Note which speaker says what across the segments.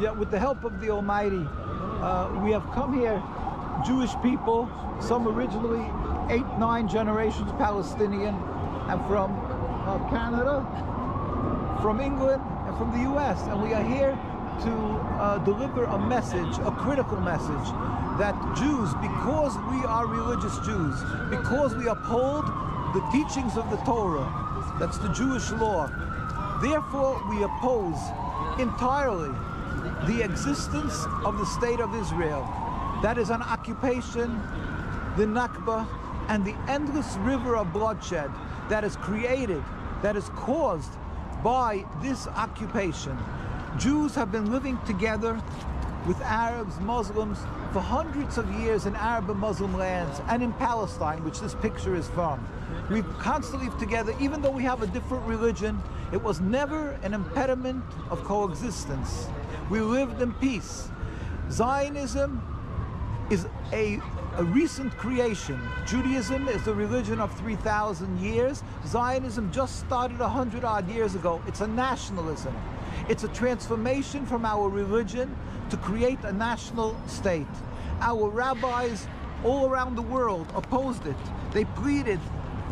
Speaker 1: Yeah, with the help of the Almighty, we have come here, Jewish people, some originally 8, 9 generations Palestinian, and from Canada, from England, and from the US, and we are here to deliver a message, a critical message, that Jews, because we are religious Jews, because we uphold the teachings of the Torah, that's the Jewish law, therefore we oppose entirely the existence of the state of Israel. That is an occupation, the Nakba, and the endless river of bloodshed that is created, that is caused by this occupation. Jews have been living together with Arabs, Muslims, for hundreds of years in Arab and Muslim lands, and in Palestine, which this picture is from. We've constantly lived together, even though we have a different religion. It was never an impediment of coexistence. We lived in peace. Zionism is a recent creation. Judaism is the religion of 3,000 years. Zionism just started 100-odd years ago. It's a nationalism. It's a transformation from our religion to create a national state. Our rabbis all around the world opposed it. They pleaded.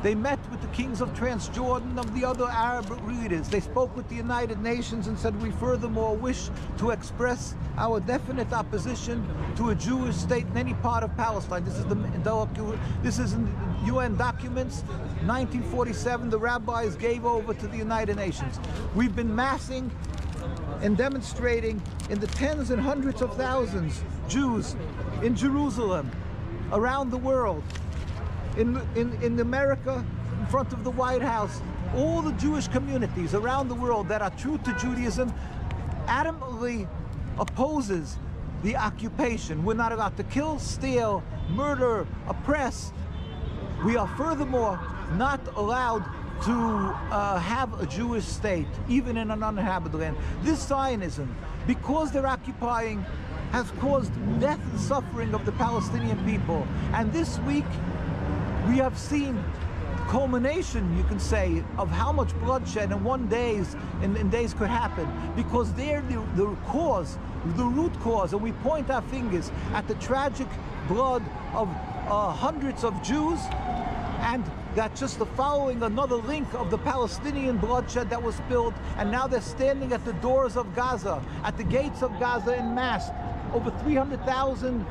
Speaker 1: They met with the kings of Transjordan, of the other Arab leaders. They spoke with the United Nations and said, we furthermore wish to express our definite opposition to a Jewish state in any part of Palestine. This is in UN documents. 1947, the rabbis gave over to the United Nations. We've been massing and demonstrating in the tens and hundreds of thousands, Jews in Jerusalem, around the world, in America, in front of the White House, all the Jewish communities around the world that are true to Judaism adamantly opposes the occupation. We're not allowed to kill, steal, murder, oppress. We are furthermore not allowed to have a Jewish state, even in an uninhabited land. This Zionism, because they're occupying, has caused death and suffering of the Palestinian people. And this week, we have seen culmination, you can say, of how much bloodshed in days could happen, because they're the cause, the root cause, and we point our fingers at the tragic blood of hundreds of Jews, and that's just the following another link of the Palestinian bloodshed that was spilled, and now they're standing at the doors of Gaza, at the gates of Gaza en masse, over 300,000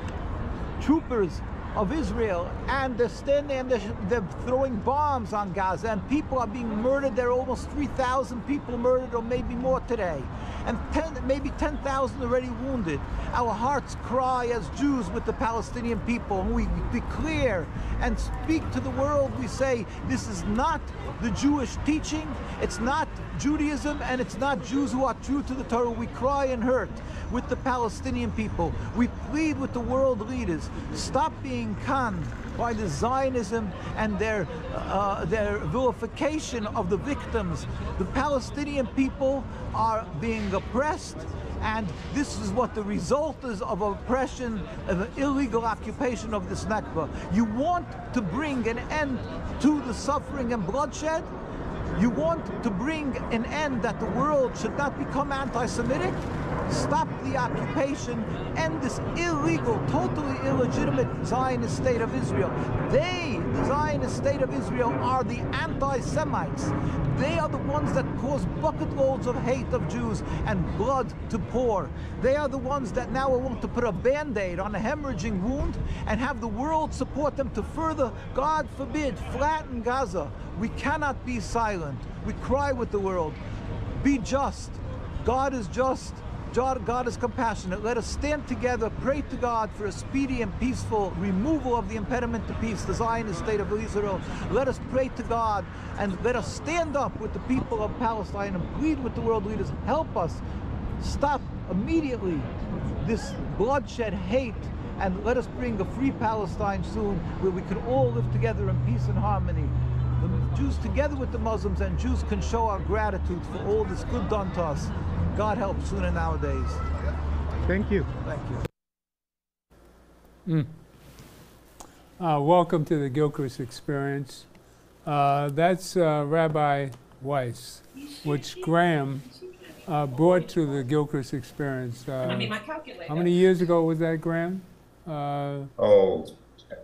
Speaker 1: troopers of Israel, and they're standing and they're throwing bombs on Gaza, and people are being murdered. There are almost 3,000 people murdered, or maybe more today, and maybe 10,000 already wounded. Our hearts cry as Jews with the Palestinian people, and we declare and speak to the world. We say, this is not the Jewish teaching, it's not Judaism, and it's not Jews who are true to the Torah. We cry and hurt with the Palestinian people. We plead with the world leaders, stop being conned by the Zionism and their vilification of the victims. The Palestinian people are being oppressed, and this is what the result is of oppression, of an illegal occupation of this Nakba. You want to bring an end to the suffering and bloodshed? You want to bring an end that the world should not become anti-Semitic? Stop the occupation, end this illegal, totally illegitimate Zionist state of Israel. They, the Zionist state of Israel, are the anti-Semites. They are the ones that cause bucket loads of hate of Jews and blood to pour. They are the ones that now want to put a band-aid on a hemorrhaging wound and have the world support them to further, God forbid, flatten Gaza. We cannot be silent. We cry with the world. Be just. God is just. God is compassionate. Let us stand together, pray to God for a speedy and peaceful removal of the impediment to peace, the Zionist state of Israel. Let us pray to God, and let us stand up with the people of Palestine and plead with the world leaders. Help us stop immediately this bloodshed, hate, and let us bring a free Palestine soon, where we can all live together in peace and harmony. The Jews together with the Muslims, and Jews can show our gratitude for all this good done to us. God help sooner nowadays.
Speaker 2: Thank you.
Speaker 1: Thank
Speaker 2: you. Welcome to the Gilchrist Experience. That's Rabbi Weiss, which Graham brought to the Gilchrist Experience.
Speaker 3: I mean, my calculator.
Speaker 2: How many years ago was that, Graham?
Speaker 4: Oh,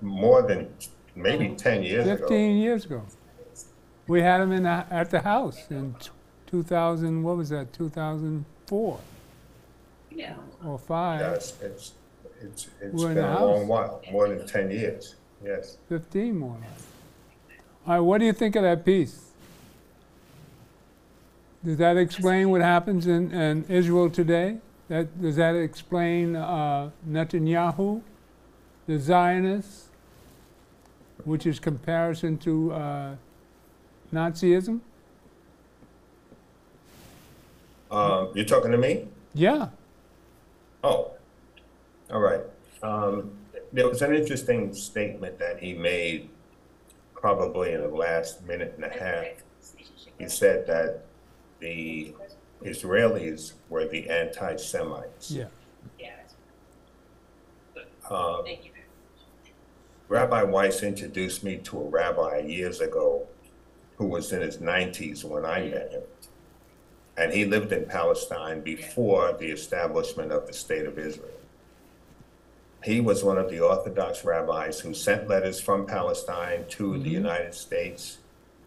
Speaker 4: more than maybe 10 years
Speaker 2: 15
Speaker 4: ago.
Speaker 2: years ago. We had him at the house in 2000, what was that, 2004
Speaker 3: Yeah.
Speaker 2: or 5?
Speaker 4: Yes, it's
Speaker 2: We're in
Speaker 4: been
Speaker 2: the
Speaker 4: a
Speaker 2: house.
Speaker 4: long while, more than 10 years. Yes.
Speaker 2: 15 more. All right, what do you think of that piece? Does that explain what happens in Israel today? Does that explain Netanyahu, the Zionists, which is comparison to Nazism?
Speaker 4: You're talking to me?
Speaker 2: Yeah.
Speaker 4: Oh, all right. There was an interesting statement that he made probably in the last minute and a half. He said that the Israelis were the anti-Semites.
Speaker 2: Yeah.
Speaker 4: Rabbi Weiss introduced me to a rabbi years ago who was in his 90s when I met him. And he lived in Palestine before the establishment of the State of Israel. He was one of the Orthodox rabbis who sent letters from Palestine to the United States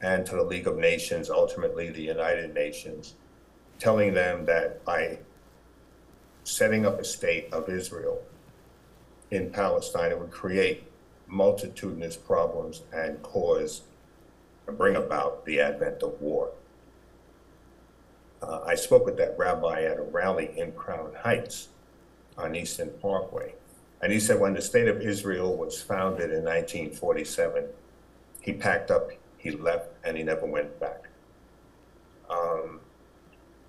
Speaker 4: and to the League of Nations, ultimately the United Nations, telling them that by setting up a state of Israel in Palestine, it would create multitudinous problems and bring about the advent of war. I spoke with that rabbi at a rally in Crown Heights on Eastern Parkway. And he said when the State of Israel was founded in 1947, he packed up, he left, and he never went back.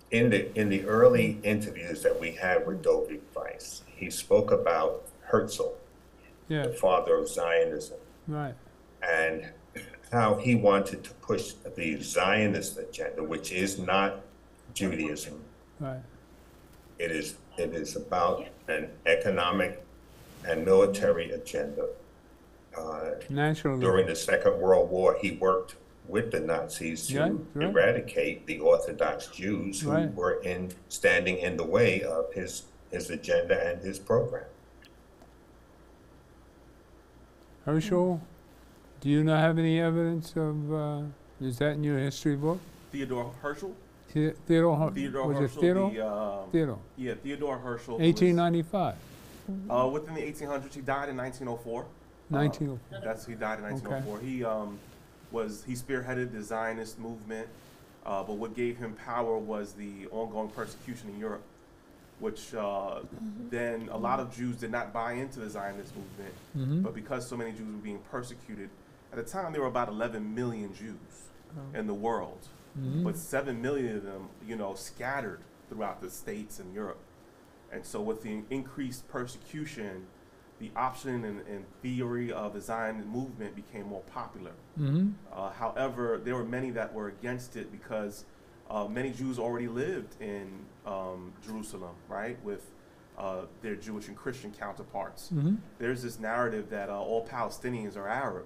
Speaker 4: In the early interviews that we had with Dovie Weiss, he spoke about Herzl,
Speaker 2: Yeah.
Speaker 4: the father of Zionism,
Speaker 2: Right.
Speaker 4: and how he wanted to push the Zionist agenda, which is not Judaism.
Speaker 2: Right.
Speaker 4: It is about an economic and military agenda.
Speaker 2: Nationalism.
Speaker 4: During the Second World War, he worked with the Nazis to
Speaker 2: Right.
Speaker 4: eradicate the Orthodox Jews who
Speaker 2: Right.
Speaker 4: were standing in the way of his agenda and his program.
Speaker 2: Herschel, do you not have any evidence of, is that in your history book?
Speaker 5: Theodore Herschel.
Speaker 2: Theodore,
Speaker 5: Theodore
Speaker 2: was
Speaker 5: Herschel.
Speaker 2: it Theodore?
Speaker 5: The,
Speaker 2: Theodore.
Speaker 5: yeah, Theodore Herschel.
Speaker 2: 1895.
Speaker 5: Within the 1800s, he died in 1904.
Speaker 2: 1904.
Speaker 5: He died in 1904. He spearheaded the Zionist movement, but what gave him power was the ongoing persecution in Europe, which then a lot of Jews did not buy into the Zionist movement, but because so many Jews were being persecuted, at the time there were about 11 million Jews in the world, but 7 million of them, scattered throughout the states and Europe. And so with the increased persecution, the option and theory of the Zionist movement became more popular. However, there were many that were against it because many Jews already lived in Jerusalem, right, with their Jewish and Christian counterparts. There's this narrative that all Palestinians are Arab.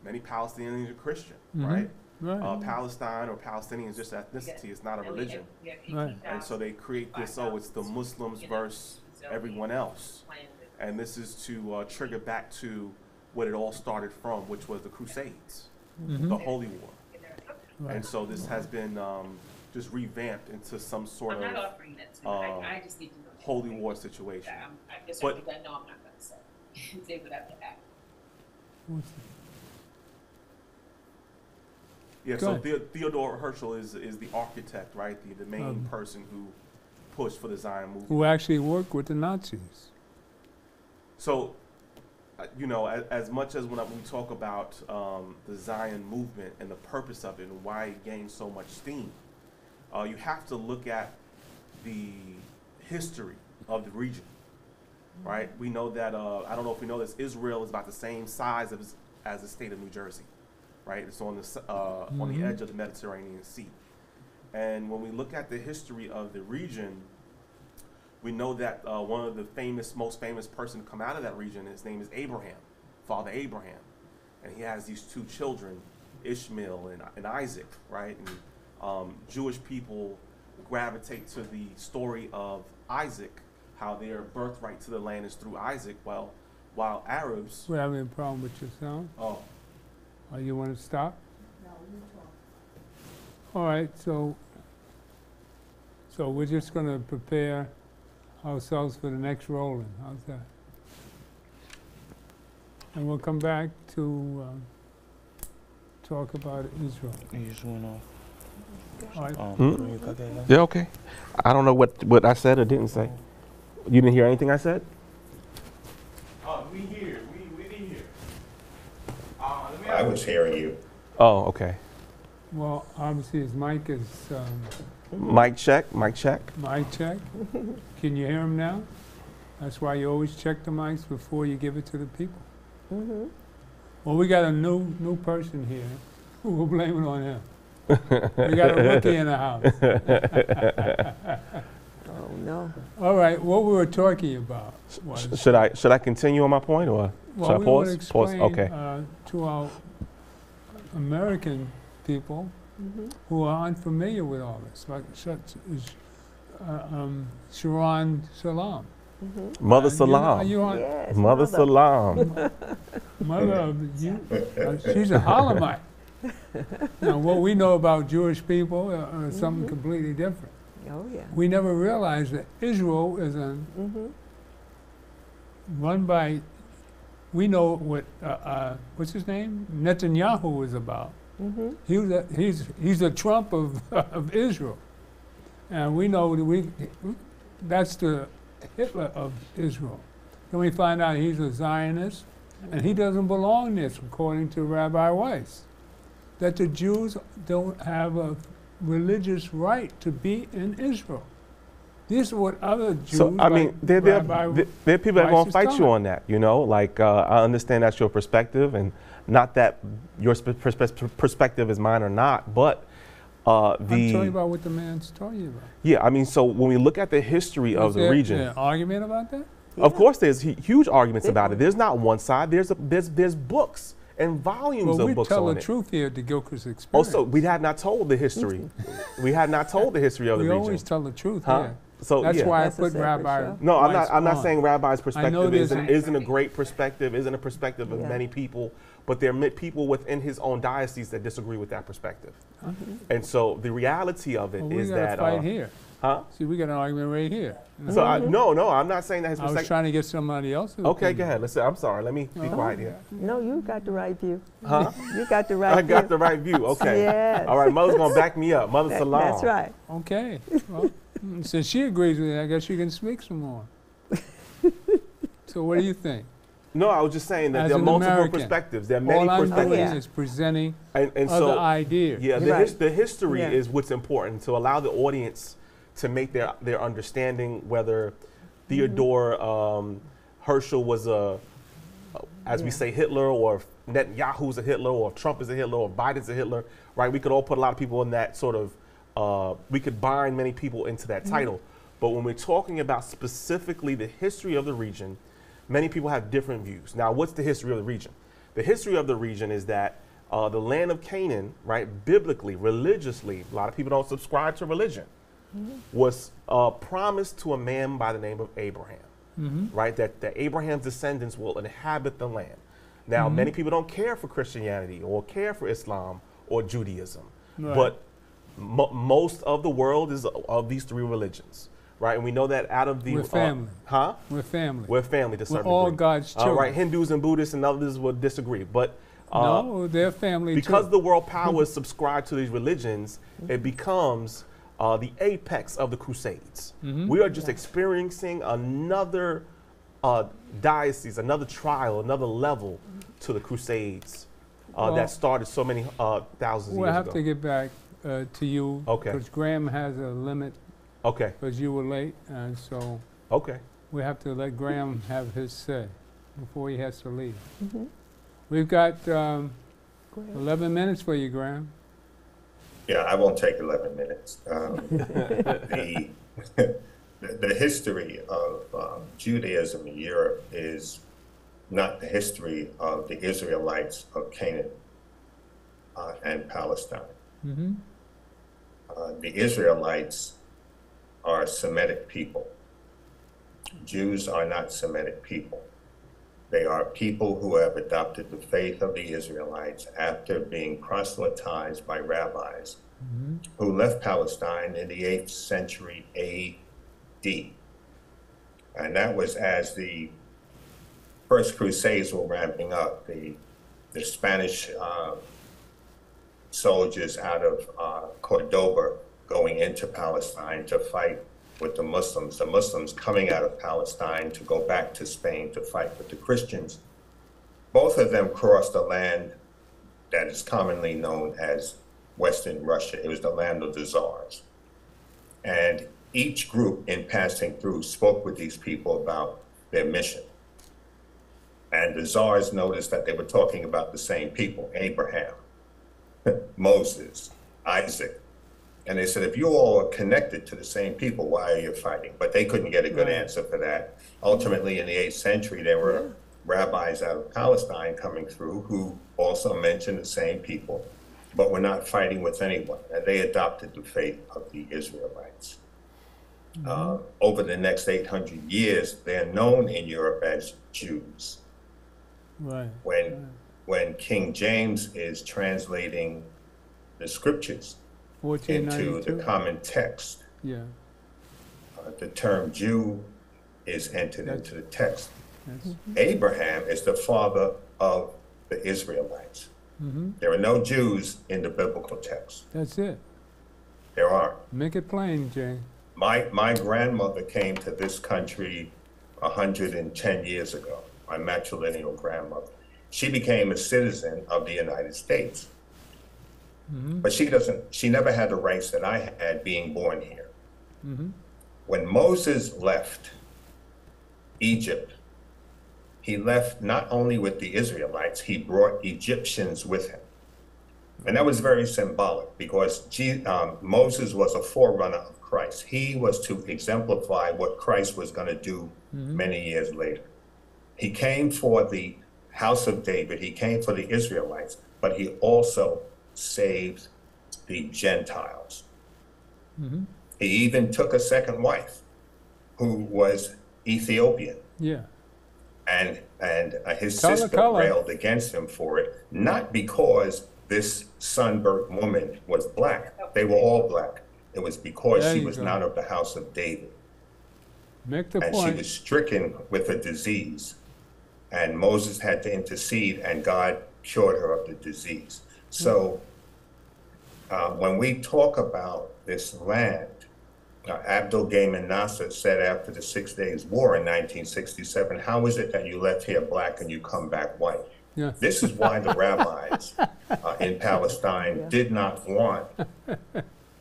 Speaker 5: Many Palestinians are Christian, right?
Speaker 2: Right.
Speaker 5: Palestine or Palestinian is just ethnicity, it's not a religion.
Speaker 2: Right.
Speaker 5: And so they create this, it's the Muslims versus everyone else. And this is to trigger back to what it all started from, which was the Crusades, the Holy War.
Speaker 2: Right.
Speaker 5: And so this has been just revamped into some sort of Holy War situation. But
Speaker 3: I know I'm not going to say. They would have to act.
Speaker 5: yeah,
Speaker 2: Go
Speaker 5: so Theodore Herschel is the architect, right? The main person who pushed for the Zion movement.
Speaker 2: Who actually worked with the Nazis.
Speaker 5: So, as much as when we talk about the Zion movement and the purpose of it and why it gained so much steam, you have to look at the history of the region, right? We know that, I don't know if we know this, Israel is about the same size as the state of New Jersey, right? It's on the edge of the Mediterranean Sea. And when we look at the history of the region, we know that one of the most famous person to come out of that region, his name is Abraham, Father Abraham. And he has these two children, Ishmael and Isaac, right? And Jewish people gravitate to the story of Isaac, how their birthright to the land is through Isaac, while Arabs,
Speaker 2: We're having a problem with your sound.
Speaker 5: oh,
Speaker 2: Oh, you want to stop? All right, so we're just going to prepare ourselves for the next rolling. How's that? And we'll come back to talk about Israel.
Speaker 6: You just went off.
Speaker 2: All right.
Speaker 6: You got that now?
Speaker 7: Yeah, okay. I don't know what I said or didn't say. You didn't hear anything I said?
Speaker 5: we hear, we didn't hear.
Speaker 4: I was hearing you.
Speaker 7: Oh, okay.
Speaker 2: Well, obviously his mic is
Speaker 7: Mic check, mic check.
Speaker 2: mic check. Can you hear him now? That's why you always check the mics before you give it to the people. Well, we got a new person here. We'll blame it on him. We got a rookie in the house.
Speaker 8: Oh, no.
Speaker 2: All right, what we were talking about was,
Speaker 7: Should I continue on my point or should
Speaker 2: well,
Speaker 7: I
Speaker 2: we want to
Speaker 7: pause? Pause.
Speaker 2: explain
Speaker 7: Okay.
Speaker 2: To our American people who are unfamiliar with all this, like such as Sharon Salam.
Speaker 7: Mother
Speaker 2: You know,
Speaker 7: Salam.
Speaker 2: you on
Speaker 8: Yes,
Speaker 7: Mother Salam.
Speaker 2: mother of you? She's a Halamite. Now, what we know about Jewish people is something completely different.
Speaker 8: Oh, yeah.
Speaker 2: We never realized that Israel is run by. We know what what's his name, Netanyahu is about. He's the Trump of Israel, and we know that that's the Hitler of Israel. Then we find out he's a Zionist, and he doesn't belong there, according to Rabbi Weiss. That the Jews don't have a religious right to be in Israel. These are what other Jews.
Speaker 7: So I mean,
Speaker 2: like
Speaker 7: there
Speaker 2: Rabbi
Speaker 7: are people that
Speaker 2: Weiss
Speaker 7: won't
Speaker 2: is
Speaker 7: fight you
Speaker 2: telling.
Speaker 7: on that. You know, like I understand that's your perspective, and not that your perspective is mine or not, but
Speaker 2: I'm talking about what the man's talking about.
Speaker 7: yeah. I mean, so when we look at the history of
Speaker 2: Is
Speaker 7: the
Speaker 2: there
Speaker 7: region,
Speaker 2: an argument about that?
Speaker 7: of course, there's huge arguments
Speaker 8: Big
Speaker 7: about it.
Speaker 8: one.
Speaker 7: There's not one side. There's books and volumes
Speaker 2: Well, we
Speaker 7: of books
Speaker 2: tell
Speaker 7: on
Speaker 2: the
Speaker 7: it.
Speaker 2: truth here at the Gilchrist Experience.
Speaker 7: Also, we had not told the history. We had not told the history of the
Speaker 2: we
Speaker 7: region.
Speaker 2: always tell the truth
Speaker 7: Huh?
Speaker 2: here.
Speaker 7: So
Speaker 2: That's
Speaker 7: yeah.
Speaker 2: why
Speaker 8: That's a
Speaker 2: I put
Speaker 8: separate
Speaker 2: Rabbi.
Speaker 8: show.
Speaker 7: No,
Speaker 2: Weiss
Speaker 7: I'm not
Speaker 2: on.
Speaker 7: saying Rabbi's
Speaker 2: know
Speaker 7: perspective
Speaker 2: there's
Speaker 7: isn't a great perspective, isn't a perspective of
Speaker 8: Yeah.
Speaker 7: many people, but there are people within his own diocese that disagree with that perspective. And so the reality of it
Speaker 2: Well, we
Speaker 7: is
Speaker 2: got
Speaker 7: that,
Speaker 2: a fight here.
Speaker 7: huh?
Speaker 2: See, we got an argument right here.
Speaker 7: So no, I'm not saying that his
Speaker 2: I was
Speaker 7: perspective.
Speaker 2: trying to get somebody else's
Speaker 7: Okay,
Speaker 2: opinion.
Speaker 7: go ahead. Let's. I'm sorry. Let me be quiet here.
Speaker 8: No, you got the right view.
Speaker 7: Huh?
Speaker 8: You got the right
Speaker 7: I
Speaker 8: view.
Speaker 7: got the right view. Okay.
Speaker 8: Yes.
Speaker 7: All right. Mother's gonna back me up. Mother Salam.
Speaker 8: That's right.
Speaker 2: Okay. Well, since she agrees with it, I guess you can speak some more. So what do you think?
Speaker 7: No, I was just saying that
Speaker 2: As
Speaker 7: there are
Speaker 2: an
Speaker 7: multiple
Speaker 2: American,
Speaker 7: perspective. There are many
Speaker 2: All I'm
Speaker 7: perspectives.
Speaker 2: doing
Speaker 8: yeah.
Speaker 2: is presenting
Speaker 7: And
Speaker 2: other
Speaker 7: so
Speaker 2: ideas.
Speaker 7: yeah,
Speaker 8: Right.
Speaker 7: the history
Speaker 8: Yeah.
Speaker 7: is what's important to allow the audience to make their understanding whether Theodore Herschel was as we say, Hitler, or if Netanyahu's a Hitler, or if Trump is a Hitler, or Biden's a Hitler, right? We could all put a lot of people in that sort of, we could bind many people into that title. But when we're talking about specifically the history of the region, many people have different views. Now, what's the history of the region? The history of the region is that the land of Canaan, right, biblically, religiously, a lot of people don't subscribe to religion, was promised to a man by the name of Abraham, right? That Abraham's descendants will inhabit the land. Now, many people don't care for Christianity or care for Islam or Judaism,
Speaker 2: Right.
Speaker 7: but most of the world is of these three religions, right? And we know that out of the
Speaker 2: We're family.
Speaker 7: huh?
Speaker 2: We're family.
Speaker 7: We're family to a certain
Speaker 2: all
Speaker 7: degree.
Speaker 2: God's children.
Speaker 7: Right, Hindus and Buddhists and others would disagree, but
Speaker 2: No, they're family
Speaker 7: because
Speaker 2: too.
Speaker 7: the world powers subscribe to these religions, it becomes the apex of the Crusades. We are just experiencing another diocese, another trial, another level to the Crusades
Speaker 2: Well,
Speaker 7: that started so many thousands of
Speaker 2: We'll
Speaker 7: years
Speaker 2: have
Speaker 7: ago.
Speaker 2: to get back to you.
Speaker 7: Okay.
Speaker 2: Because Graham has a limit
Speaker 7: Okay,
Speaker 2: because you were late, and so
Speaker 7: okay.
Speaker 2: we have to let Graham have his say before he has to leave. We've got 11 minutes for you, Graham.
Speaker 4: Yeah, I won't take 11 minutes. The history of Judaism in Europe is not the history of the Israelites of Canaan and Palestine. The Israelites are Semitic people. Jews are not Semitic people. They are people who have adopted the faith of the Israelites after being proselytized by rabbis who left Palestine in the 8th century A.D. And that was as the First Crusades were ramping up. The Spanish soldiers out of Cordoba going into Palestine to fight with the Muslims coming out of Palestine to go back to Spain to fight with the Christians. Both of them crossed a land that is commonly known as Western Russia. It was the land of the Tsars. And each group in passing through spoke with these people about their mission. And the Tsars noticed that they were talking about the same people, Abraham, Moses, Isaac. And they said, if you all are connected to the same people, why are you fighting? But they couldn't get a good answer for that. Ultimately, in the 8th century, there were rabbis out of Palestine coming through who also mentioned the same people, but were not fighting with anyone. And they adopted the faith of the Israelites. Over the next 800 years, they're known in Europe as Jews.
Speaker 2: Right.
Speaker 4: When King James is translating the scriptures into the common text, the term Jew is entered into the text. Abraham is the father of the Israelites. There are no Jews in the biblical text.
Speaker 2: That's it.
Speaker 4: There aren't.
Speaker 2: Make it plain, Jay.
Speaker 4: My grandmother came to this country 110 years ago, my matrilineal grandmother. She became a citizen of the United States. But she never had the rights that I had being born here. When Moses left Egypt, he left not only with the Israelites, he brought Egyptians with him. And that was very symbolic because Moses was a forerunner of Christ. He was to exemplify what Christ was going to do many years later. He came for the house of David, he came for the Israelites, but he also saved the Gentiles. He even took a second wife who was Ethiopian. And his sister railed against him for it, not because this sunburnt woman was black. They were all black. It was because she was not of the house of David.
Speaker 2: Make the
Speaker 4: and
Speaker 2: point.
Speaker 4: She was stricken with a disease. And Moses had to intercede, and God cured her of the disease. So when we talk about this land, Abdul Gayman Nasser said after the 6 Days War in 1967, how is it that you left here black and you come back white? This is why the rabbis in Palestine did not want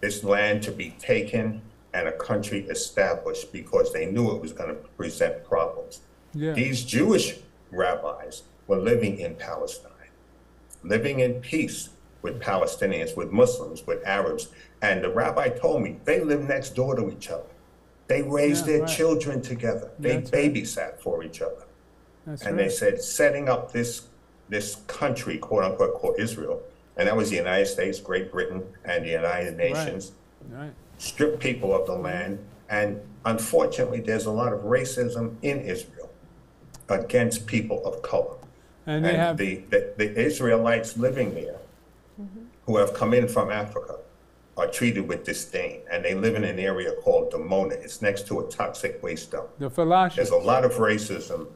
Speaker 4: this land to be taken and a country established because they knew it was going to present problems. These Jewish rabbis were living in Palestine, living in peace with Palestinians, with Muslims, with Arabs. And the rabbi told me they live next door to each other. They raised their children together. They babysat for each other. They said setting up this country, quote unquote, called Israel, and that was the United States, Great Britain, and the United Nations, stripped people of the land. And unfortunately, there's a lot of racism in Israel against people of color. And the Israelites living there who have come in from Africa are treated with disdain, and they live in an area called Dimona. It's next to a toxic waste dump. There's a lot of racism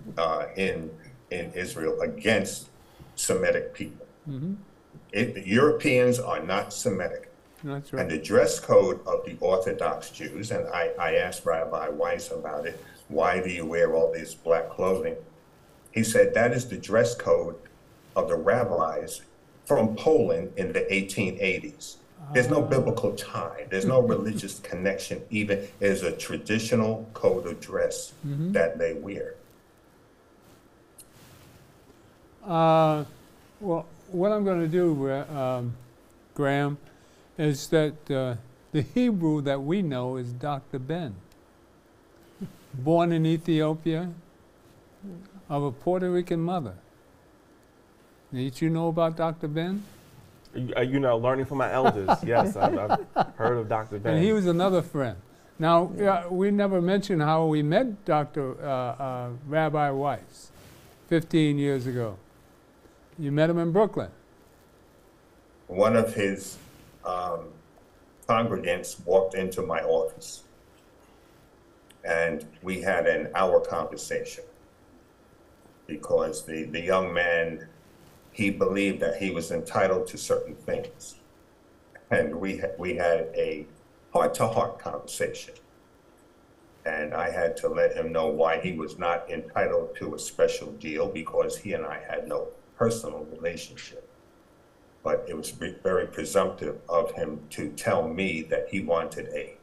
Speaker 4: in Israel against Semitic people. Europeans are not Semitic.
Speaker 2: That's right.
Speaker 4: And the dress code of the Orthodox Jews, and I asked Rabbi Weiss about it, why do you wear all this black clothing? He said that is the dress code of the rabbis from Poland in the 1880s. There's no biblical tie. There's no religious connection even. It is a traditional code of dress that they wear.
Speaker 2: Well, what I'm going to do, Graham, is that the Hebrew that we know is Dr. Ben, born in Ethiopia of a Puerto Rican mother. Did you know about Dr. Ben?
Speaker 7: You know, learning from my elders. Yes, I've heard of Dr. Ben.
Speaker 2: And he was another friend. Now, we never mentioned how we met Dr. Rabbi Weiss 15 years ago. You met him in Brooklyn.
Speaker 4: One of his congregants walked into my office, and we had an hour conversation because the young man, he believed that he was entitled to certain things. And we had a heart-to-heart conversation. And I had to let him know why he was not entitled to a special deal, because he and I had no personal relationship. But it was very presumptive of him to tell me that he wanted a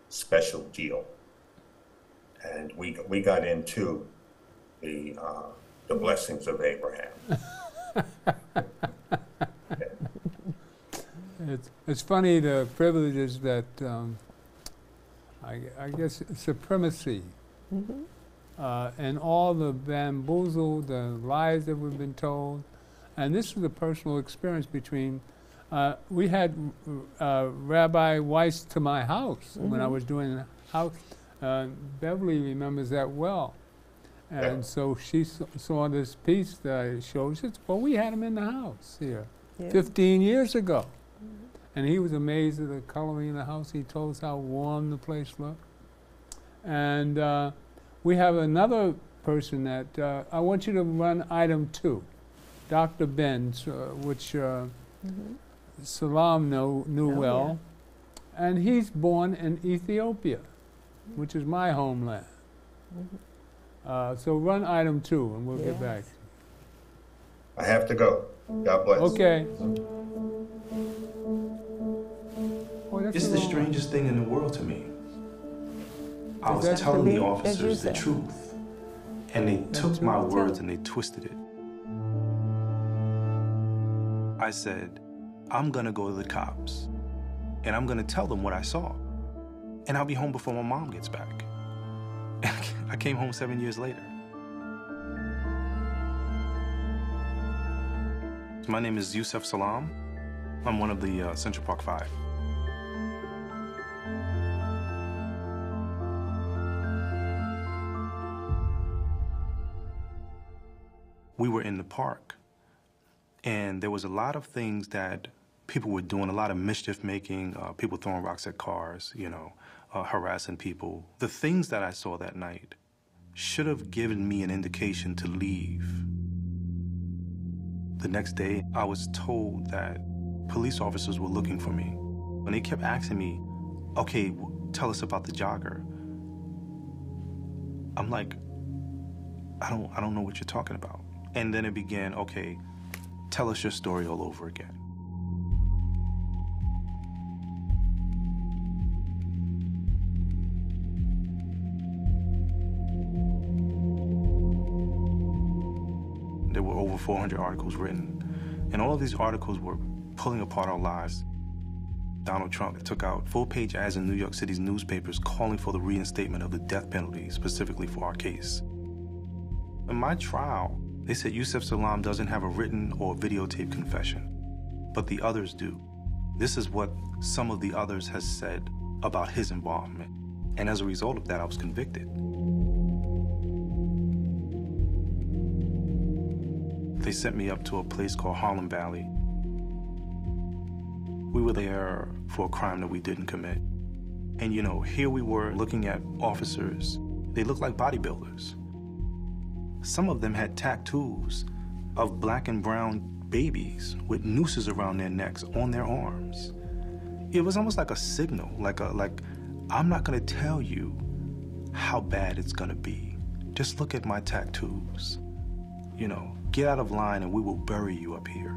Speaker 4: special deal. And we got into the blessings of Abraham.
Speaker 2: It's funny, the privileges that, I guess, supremacy, and all the bamboozle, the lies that we've been told. And this was a personal experience between, we had Rabbi Weiss to my house when I was doing the house. Beverly remembers that well. And so she saw this piece that I showed. She said, well, we had him in the house here 15 years ago. And he was amazed at the coloring in the house. He told us how warm the place looked. And we have another person that I want you to run item 2, Dr. Benz, which Salam knew well. And he's born in Ethiopia, which is my homeland. So run item 2, and we'll get back.
Speaker 4: I have to go. God bless.
Speaker 2: Okay.
Speaker 6: It's the strangest thing in the world to me. I was
Speaker 8: that
Speaker 6: telling
Speaker 8: to
Speaker 6: the
Speaker 8: be,
Speaker 6: officers
Speaker 8: as you
Speaker 6: the
Speaker 8: said?
Speaker 6: truth, and they took my words and they twisted it. I said, I'm gonna go to the cops, and I'm gonna tell them what I saw, and I'll be home before my mom gets back. And I came home 7 years later. My name is Yusef Salam. I'm one of the Central Park Five. We were in the park, and there was a lot of things that people were doing, a lot of mischief making, people throwing rocks at cars, you know, harassing people. The things that I saw that night should have given me an indication to leave. The next day, I was told that police officers were looking for me. And they kept asking me, okay, tell us about the jogger. I'm like, I don't know what you're talking about. And then it began, okay, tell us your story all over again. There were over 400 articles written, and all of these articles were pulling apart our lives. Donald Trump took out full-page ads in New York City's newspapers calling for the reinstatement of the death penalty, specifically for our case. In my trial, they said Yusef Salam doesn't have a written or videotaped confession, but the others do. This is what some of the others has said about his involvement. And as a result of that, I was convicted. They sent me up to a place called Harlem Valley. We were there for a crime that we didn't commit. And you know, here we were looking at officers. They looked like bodybuilders. Some of them had tattoos of black and brown babies with nooses around their necks, on their arms. It was almost like a signal, like I'm not gonna tell you how bad it's gonna be. Just look at my tattoos. You know, get out of line and we will bury you up here.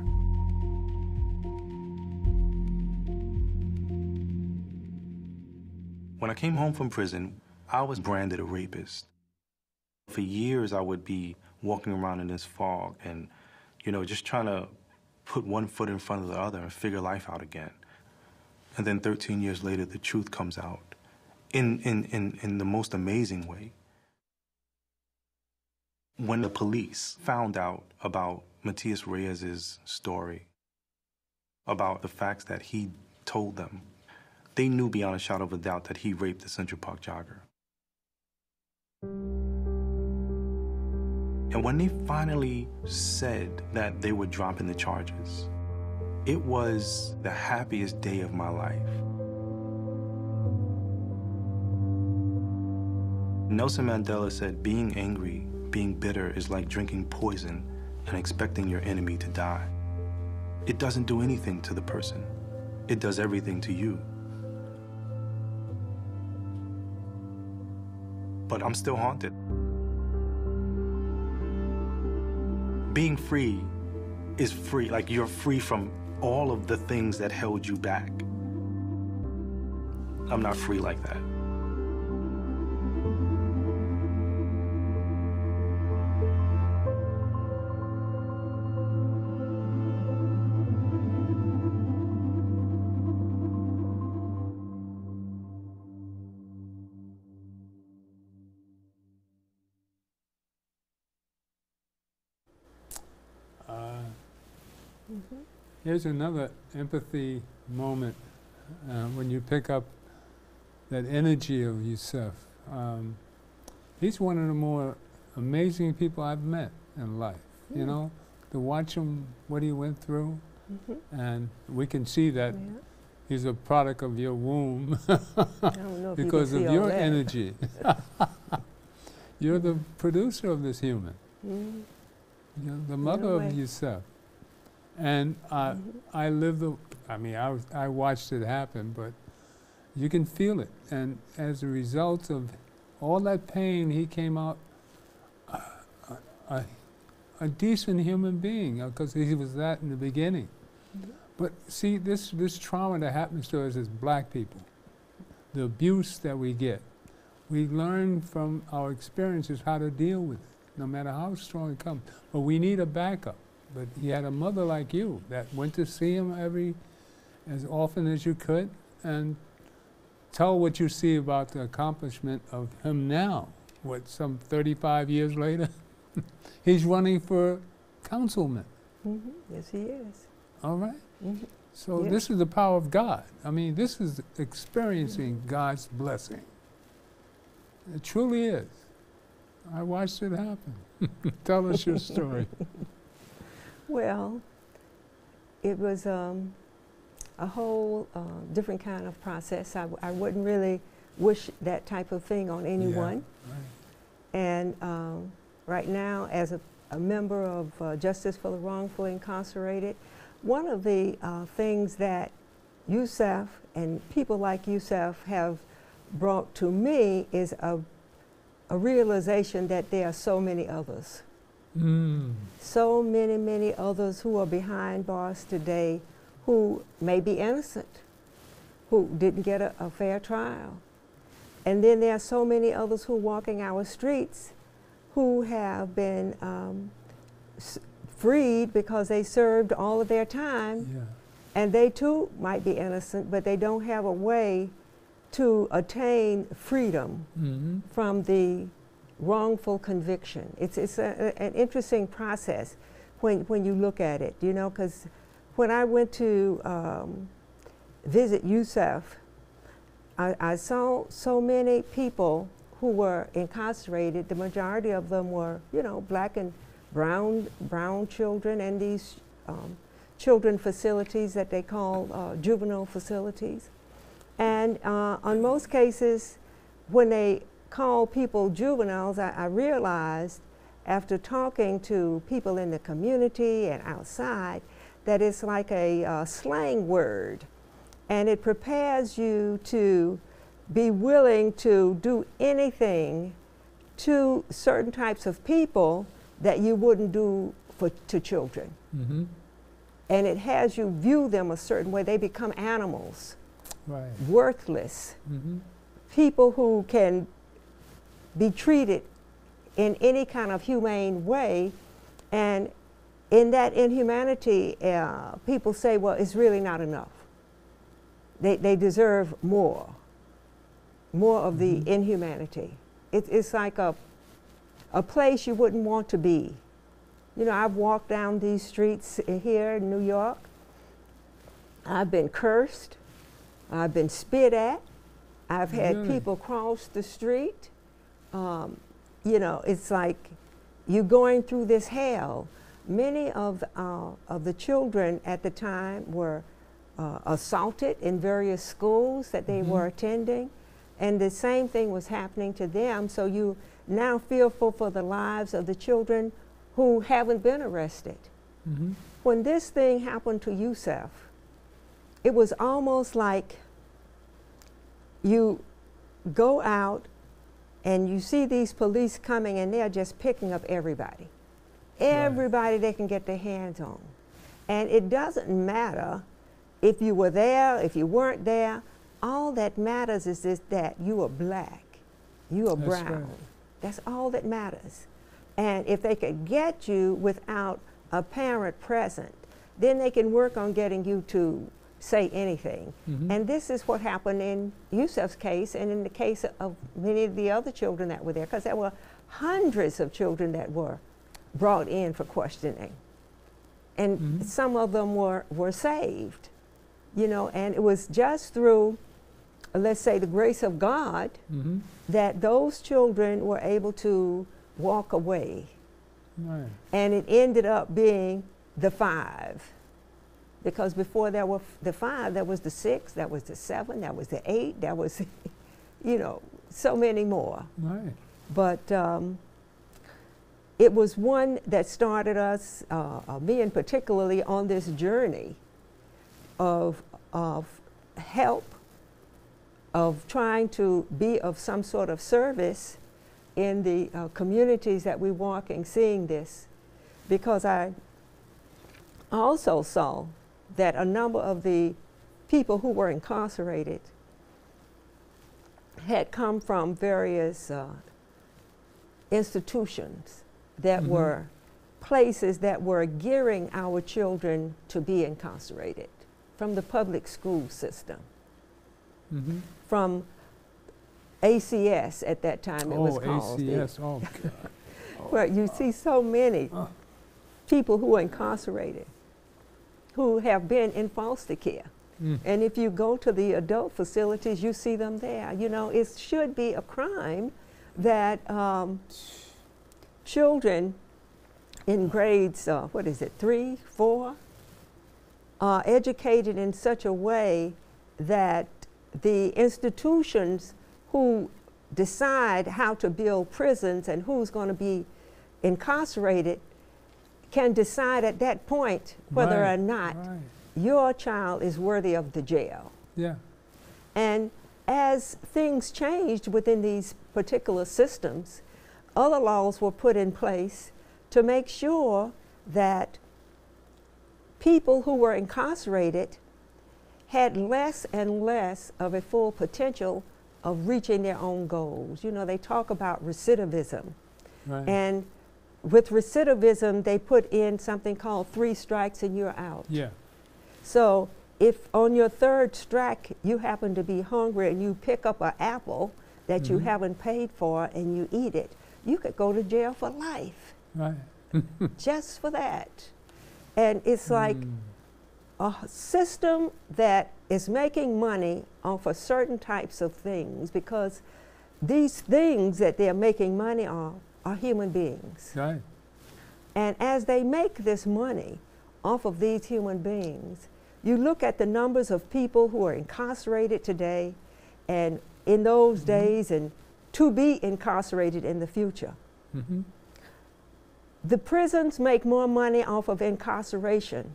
Speaker 6: When I came home from prison, I was branded a rapist. For years, I would be walking around in this fog and, you know, just trying to put one foot in front of the other and figure life out again. And then 13 years later, the truth comes out in the most amazing way. When the police found out about Matias Reyes's story, about the facts that he told them, They knew beyond a shadow of a doubt that he raped the Central Park jogger. And when they finally said that they were dropping the charges, it was the happiest day of my life. Nelson Mandela said, being angry, being bitter is like drinking poison and expecting your enemy to die. It doesn't do anything to the person. It does everything to you. But I'm still haunted. Being free is free, like you're free from all of the things that held you back. I'm not free like that.
Speaker 2: Here's another empathy moment when you pick up that energy of Yusuf. He's one of the more amazing people I've met in life, you know, to watch him, what he went through, and we can see that he's a product of your womb because of your energy. You're the producer of this human. You're the mother of Yusuf. And I lived, I watched it happen, but you can feel it. And as a result of all that pain, he came out a decent human being, because he was that in the beginning. But see, this trauma that happens to us as black people, the abuse that we get, we learn from our experiences how to deal with it, no matter how strong it comes. But we need a backup. But he had a mother like you that went to see him as often as you could, and tell what you see about the accomplishment of him now. What, some 35 years later? He's running for councilman.
Speaker 8: Yes, he is.
Speaker 2: All right? So this is the power of God. I mean, this is experiencing God's blessing. It truly is. I watched it happen. Tell us your story.
Speaker 8: Well, it was a whole different kind of process. I wouldn't really wish that type of thing on anyone.
Speaker 2: Yeah, right.
Speaker 8: And right now, as a member of Justice for the Wrongfully Incarcerated, one of the things that Yusuf and people like Yusuf have brought to me is a realization that there are so many others. So many others who are behind bars today who may be innocent, who didn't get a fair trial. And then there are so many others who are walking our streets who have been freed because they served all of their time, and they too might be innocent, but they don't have a way to attain freedom from the wrongful conviction. It's an interesting process when you look at it, you know, because when I went to visit Yusuf, I saw so many people who were incarcerated. The majority of them were, you know, black and brown children, and these children facilities that they call juvenile facilities. And on most cases, when they call people juveniles, I realized after talking to people in the community and outside that it's like a slang word, and it prepares you to be willing to do anything to certain types of people that you wouldn't do to children. And it has you view them a certain way. They become animals, worthless, people who can be treated in any kind of humane way. And in that inhumanity, people say, well, it's really not enough. They deserve more of the inhumanity. It's like a place you wouldn't want to be. You know, I've walked down these streets here in New York. I've been cursed. I've been spit at. I've had
Speaker 2: Really?
Speaker 8: people cross the street. You know, it's like you're going through this hell. Many of the children at the time were assaulted in various schools that they were attending, and the same thing was happening to them. So you now fearful for the lives of the children who haven't been arrested. When this thing happened to Yusef, it was almost like you go out and you see these police coming and they're just picking up everybody. Everybody they can get their hands on. And it doesn't matter if you were there, if you weren't there. All that matters is that you are black, you are brown.
Speaker 2: right.
Speaker 8: That's all that matters. And if they could get you without a parent present, then they can work on getting you to say anything. And this is what happened in Yusef's case and in the case of many of the other children that were there, because there were hundreds of children that were brought in for questioning. And some of them were saved, you know, and it was just through, let's say, the grace of God that those children were able to walk away.
Speaker 2: Right.
Speaker 8: And it ended up being the 5. Because before there were the 5, there was the 6, there was the 7, there was the 8, there was, you know, so many more.
Speaker 2: Right.
Speaker 8: But it was one that started us, me in particularly, on this journey of help, of trying to be of some sort of service in the communities that we walk in, seeing this. Because I also saw that a number of the people who were incarcerated had come from various institutions that were places that were gearing our children to be incarcerated, from the public school system, from ACS at that time it was called.
Speaker 2: ACS, oh God.
Speaker 8: Where you see so many people who are incarcerated who have been in foster care. And if you go to the adult facilities, you see them there. You know, it should be a crime that children in grades, 3, 4, are educated in such a way that the institutions who decide how to build prisons and who's going to be incarcerated can decide at that point whether or not your child is worthy of the jail.
Speaker 2: Yeah.
Speaker 8: And as things changed within these particular systems, other laws were put in place to make sure that people who were incarcerated had less and less of a full potential of reaching their own goals. You know, they talk about recidivism. And with recidivism, they put in something called 3 strikes and you're out.
Speaker 2: Yeah.
Speaker 8: So if on your 3rd strike you happen to be hungry and you pick up an apple that you haven't paid for and you eat it, you could go to jail for life.
Speaker 2: Right.
Speaker 8: Just for that. And it's like a system that is making money off of certain types of things, because these things that they're making money on are human beings.
Speaker 2: Right.
Speaker 8: And as they make this money off of these human beings, you look at the numbers of people who are incarcerated today and in those days and to be incarcerated in the future. The prisons make more money off of incarceration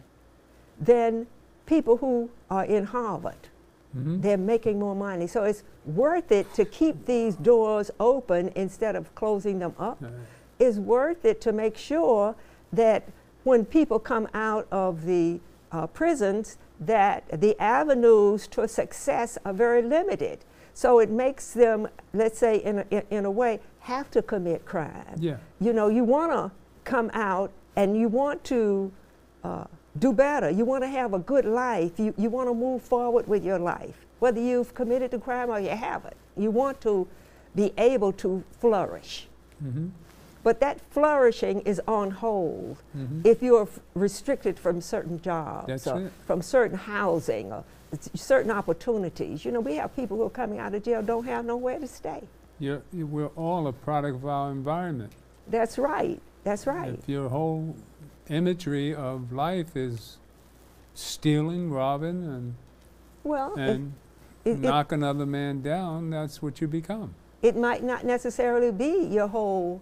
Speaker 8: than people who are in Harvard. They're making more money. So it's worth it to keep these doors open instead of closing them up. It's worth it to make sure that when people come out of the prisons, that the avenues to success are very limited. So it makes them, let's say, in a way, have to commit crime.
Speaker 2: Yeah.
Speaker 8: You know, you want to come out and you want to do better. You want to have a good life. You want to move forward with your life, whether you've committed the crime or you haven't. You want to be able to flourish. But that flourishing is on hold if you're restricted from certain jobs,
Speaker 2: That's
Speaker 8: or
Speaker 2: it.
Speaker 8: from certain housing, or certain opportunities. You know, we have people who are coming out of jail don't have nowhere to stay.
Speaker 2: We're all a product of our environment.
Speaker 8: That's right. That's right.
Speaker 2: If your whole imagery of life is stealing, robbing,
Speaker 8: Well,
Speaker 2: and knock another man down, that's what you become.
Speaker 8: it might not necessarily be your whole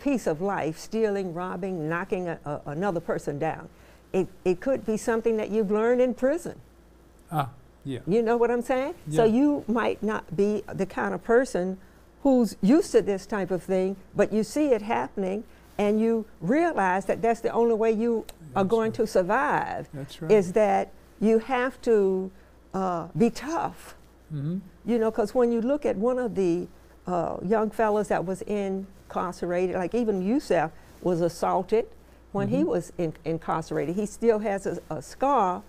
Speaker 8: piece of life, stealing, robbing, knocking another person down. It could be something that you've learned in prison.
Speaker 2: Ah, yeah.
Speaker 8: You know what I'm saying?
Speaker 2: Yeah.
Speaker 8: So you might not be the kind of person who's used to this type of thing, but you see it happening and you realize that that's the only way you are going to survive.
Speaker 2: That's right.
Speaker 8: Is that you have to be tough.
Speaker 2: Mm-hmm.
Speaker 8: You know, because when you look at one of the young fellas that was incarcerated, like even Yusef was assaulted when he was incarcerated. He still has a scar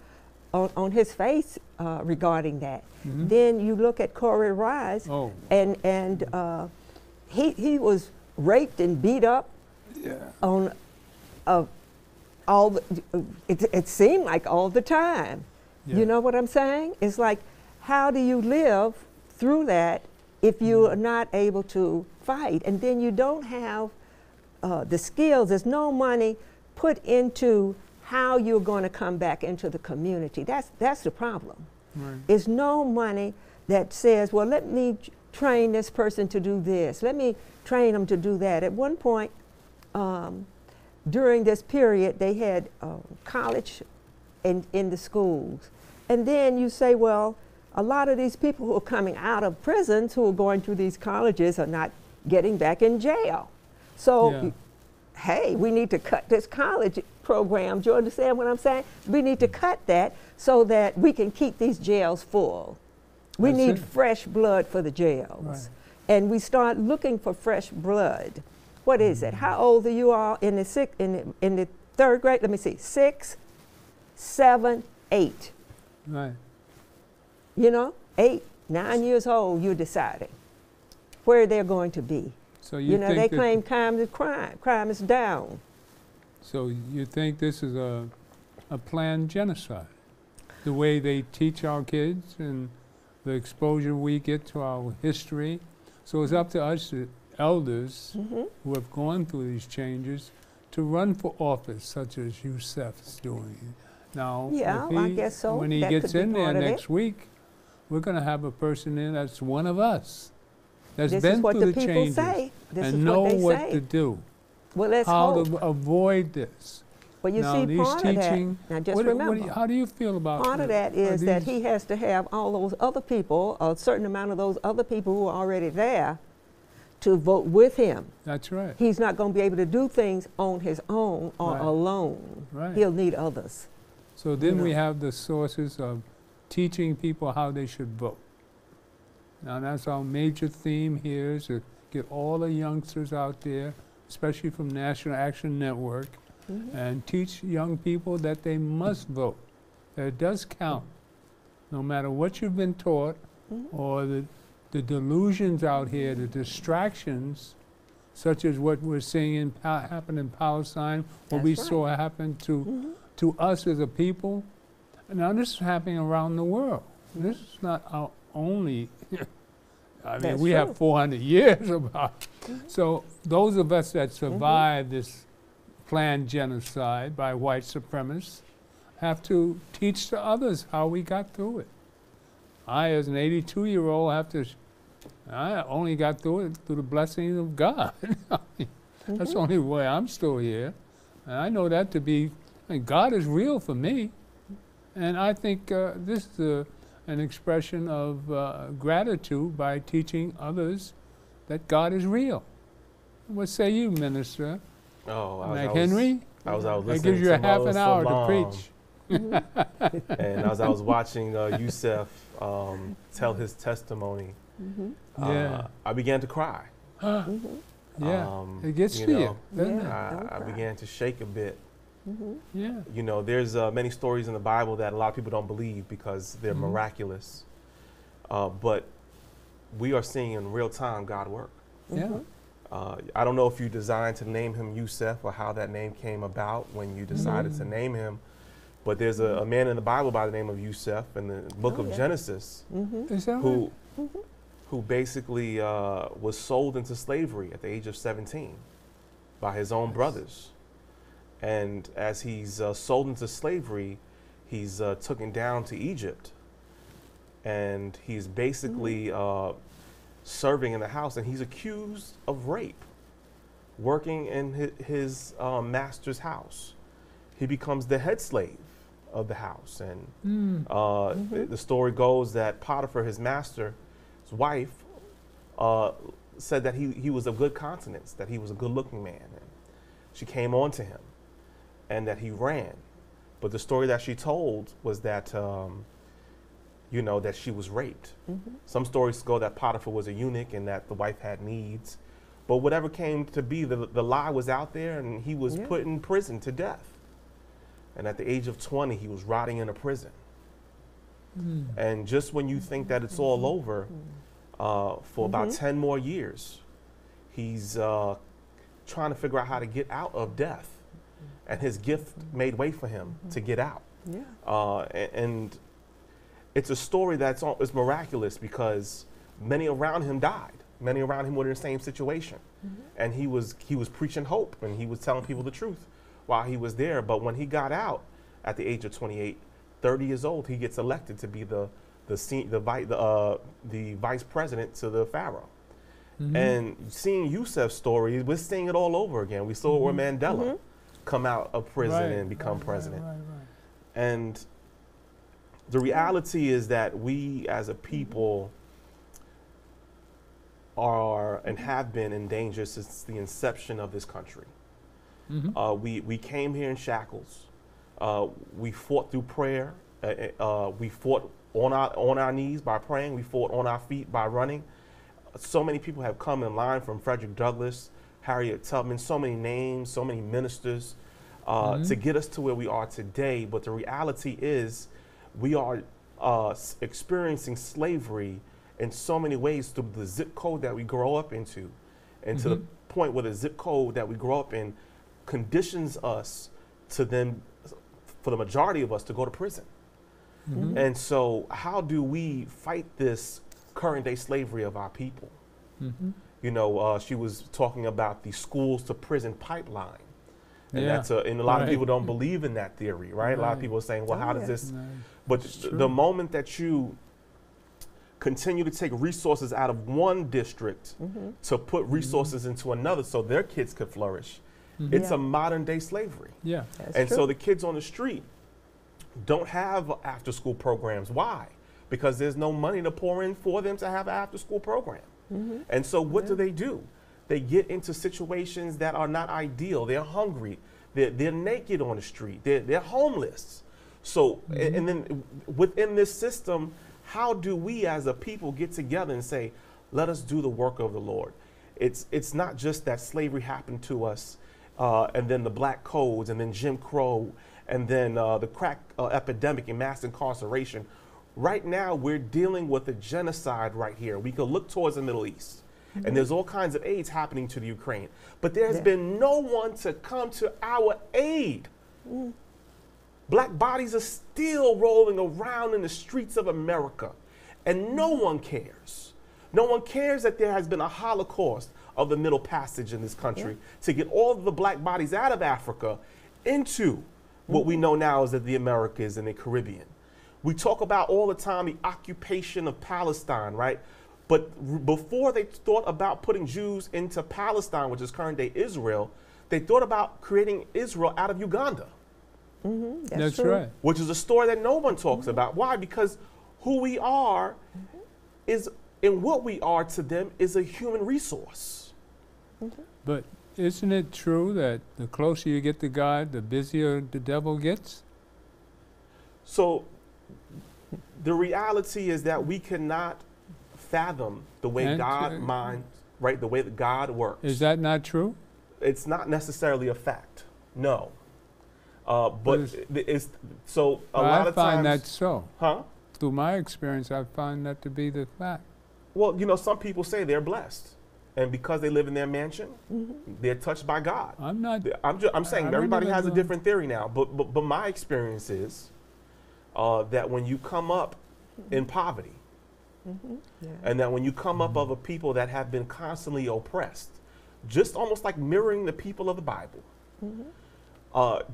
Speaker 8: on his face regarding that. Then you look at Corey Rice, and he was raped and beat up on all the, it seemed like all the time. You know what I'm saying? It's like, how do you live through that if you are not able to fight? And then you don't have the skills. There's no money put into how you're going to come back into the community. That's the problem.
Speaker 2: Right.
Speaker 8: There's no money that says, well, let me train this person to do this. Let me train them to do that. At one point, during this period, they had college in the schools. And then you say, well, a lot of these people who are coming out of prisons who are going through these colleges are not getting back in jail. So, hey, we need to cut this college program. Do you understand what I'm saying? We need to cut that so that we can keep these jails full. We need fresh blood for the jails.
Speaker 2: Right.
Speaker 8: And we start looking for fresh blood. What is it? How old are you all in the third grade? Let me see, 6, 7, 8.
Speaker 2: Right.
Speaker 8: You know, 8, 9 years old, you're deciding where they're going to be.
Speaker 2: So
Speaker 8: You know, they
Speaker 2: think
Speaker 8: claim crime is down.
Speaker 2: So you think this is a planned genocide? The way they teach our kids and the exposure we get to our history. So it's up to us, the elders who have gone through these changes, to run for office, such as Yusef's doing. Now,
Speaker 8: I guess so.
Speaker 2: when he
Speaker 8: That
Speaker 2: gets
Speaker 8: could be
Speaker 2: in there
Speaker 8: part of
Speaker 2: next
Speaker 8: it.
Speaker 2: week, we're going to have a person in that's one of us, that's
Speaker 8: This
Speaker 2: been
Speaker 8: is what
Speaker 2: through
Speaker 8: the
Speaker 2: the
Speaker 8: people
Speaker 2: changes
Speaker 8: say. This
Speaker 2: and
Speaker 8: is
Speaker 2: know
Speaker 8: what they
Speaker 2: what
Speaker 8: say.
Speaker 2: to do,
Speaker 8: Well, let's
Speaker 2: how
Speaker 8: hope.
Speaker 2: to avoid this.
Speaker 8: But you
Speaker 2: Now,
Speaker 8: see,
Speaker 2: these
Speaker 8: part of that,
Speaker 2: teaching,
Speaker 8: now just
Speaker 2: what
Speaker 8: remember,
Speaker 2: how do you feel about
Speaker 8: part of that is that he has to have all those other people, a certain amount of those other people who are already there, to vote with him.
Speaker 2: That's right.
Speaker 8: He's not going to be able to do things on his own or
Speaker 2: Right.
Speaker 8: alone.
Speaker 2: Right.
Speaker 8: He'll need others.
Speaker 2: So then
Speaker 8: know.
Speaker 2: we have the sources of teaching people how they should vote. Now that's our major theme here, is to get all the youngsters out there, especially from National Action Network, and teach young people that they must vote, that it does count, no matter what you've been taught, or the delusions out here, the distractions, such as what we're seeing happen in Palestine, what we saw happen to us as a people. Now this is happening around the world. This is not our only, I mean,
Speaker 8: That's
Speaker 2: we have
Speaker 8: true.
Speaker 2: 400 years about. So those of us that survived this planned genocide by white supremacists have to teach to others how we got through it. I, as an 82-year-old, I only got through it through the blessings of God. That's the only way I'm still here. And I know that to be, God is real for me. And I think this is an expression of gratitude by teaching others that God is real. What say you, Minister?
Speaker 7: Oh,
Speaker 2: McHenry?
Speaker 7: I was
Speaker 2: That
Speaker 7: listening
Speaker 2: gives you
Speaker 7: to
Speaker 2: a half
Speaker 7: Mother
Speaker 2: an hour to
Speaker 7: Salam,
Speaker 2: preach.
Speaker 7: and as I was watching Yusef tell his testimony, I began to cry.
Speaker 2: Yeah, it gets
Speaker 7: you
Speaker 2: to
Speaker 7: know,
Speaker 2: you, doesn't it?
Speaker 8: don't
Speaker 7: I
Speaker 8: cry.
Speaker 7: began to shake a bit.
Speaker 2: Yeah.
Speaker 7: You know, there's many stories in the Bible that a lot of people don't believe because they're miraculous. But we are seeing in real time God work.
Speaker 2: Yeah.
Speaker 7: I don't know if you designed to name him Yusef or how that name came about when you decided to name him, But there's a man in the Bible by the name of Yusuf in the book of Genesis
Speaker 2: Is that
Speaker 7: who basically was sold into slavery at the age of 17 by his own brothers. And as he's sold into slavery, he's taken down to Egypt. And he's basically serving in the house, and he's accused of rape, working in his master's house. He becomes the head slave of the house. And the story goes that Potiphar, his master's wife, said that he was of good countenance, that he was a good-looking man. And she came on to him, and that he ran. But the story that she told was that, you know, that she was raped. Some stories go that Potiphar was a eunuch and that the wife had needs. But whatever came to be, the lie was out there, and he was put in prison to death. And at the age of 20, he was rotting in a prison. And just when you think that it's all over, for about 10 more years, he's trying to figure out how to get out of death. And his gift made way for him to get out. And it's a story that's is miraculous because many around him died. Many around him were in the same situation. And he was preaching hope, and he was telling people the truth while he was there. But when he got out at the age of 28, 30 years old, he gets elected to be the vice president to the Pharaoh. And seeing Yusuf's story, we're seeing it all over again. We saw where Mandela come out of prison and become president. And the reality is that we as a people are and have been in danger since the inception of this country. We came here in shackles. We fought through prayer. We fought on our knees by praying. We fought on our feet by running. So many people have come in line, from Frederick Douglass, Harriet Tubman, so many names, so many ministers to get us to where we are today. But the reality is we are experiencing slavery in so many ways through the zip code that we grow up into, and to the point where the zip code that we grow up in conditions us to then, for the majority of us, to go to prison. And so how do we fight this current day slavery of our people? You know, she was talking about the schools to prison pipeline. And that's and a lot of people don't believe in that theory, right? A lot of people are saying, well, how does this, but the moment that you continue to take resources out of one district to put resources into another so their kids could flourish, it's a modern day slavery. So the kids on the street don't have after school programs. Why? Because there's no money to pour in for them to have an after school program. And so what do? They get into situations that are not ideal. They're hungry. They're naked on the street. They're homeless. So, and then within this system, how do we as a people get together and say, let us do the work of the Lord? It's not just that slavery happened to us, and then the black codes, and then Jim Crow, and then the crack epidemic and mass incarceration. Right now, we're dealing with a genocide right here. We could look towards the Middle East, and there's all kinds of aids happening to the Ukraine. But there's been no one to come to our aid. Black bodies are still rolling around in the streets of America, and no one cares. No one cares that there has been a Holocaust of the Middle Passage in this country to get all of the black bodies out of Africa into what we know now as the Americas and the Caribbean. We talk about all the time the occupation of Palestine, right? But before they thought about putting Jews into Palestine, which is current day Israel, they thought about creating Israel out of Uganda.
Speaker 2: That's right.
Speaker 7: Which is a story that no one talks about. Why? Because who we are is, and what we are to them is a human resource.
Speaker 2: But isn't it true that the closer you get to God, the busier the devil gets?
Speaker 7: So the reality is that we cannot fathom the way God minds, right? The way that God works.
Speaker 2: Is that not true?
Speaker 7: It's not necessarily a fact, no. But it's so a lot of times.
Speaker 2: I find that so.
Speaker 7: Huh?
Speaker 2: Through my experience, I find that to be the fact.
Speaker 7: Well, you know, some people say they're blessed, and because they live in their mansion, they're touched by God.
Speaker 2: I'm not.
Speaker 7: I'm saying
Speaker 2: I
Speaker 7: everybody
Speaker 2: remember
Speaker 7: has a
Speaker 2: the-
Speaker 7: different theory now, but my experience is that when you come up in poverty,
Speaker 8: Yeah.
Speaker 7: and that when you come up of a people that have been constantly oppressed, just almost like mirroring the people of the Bible,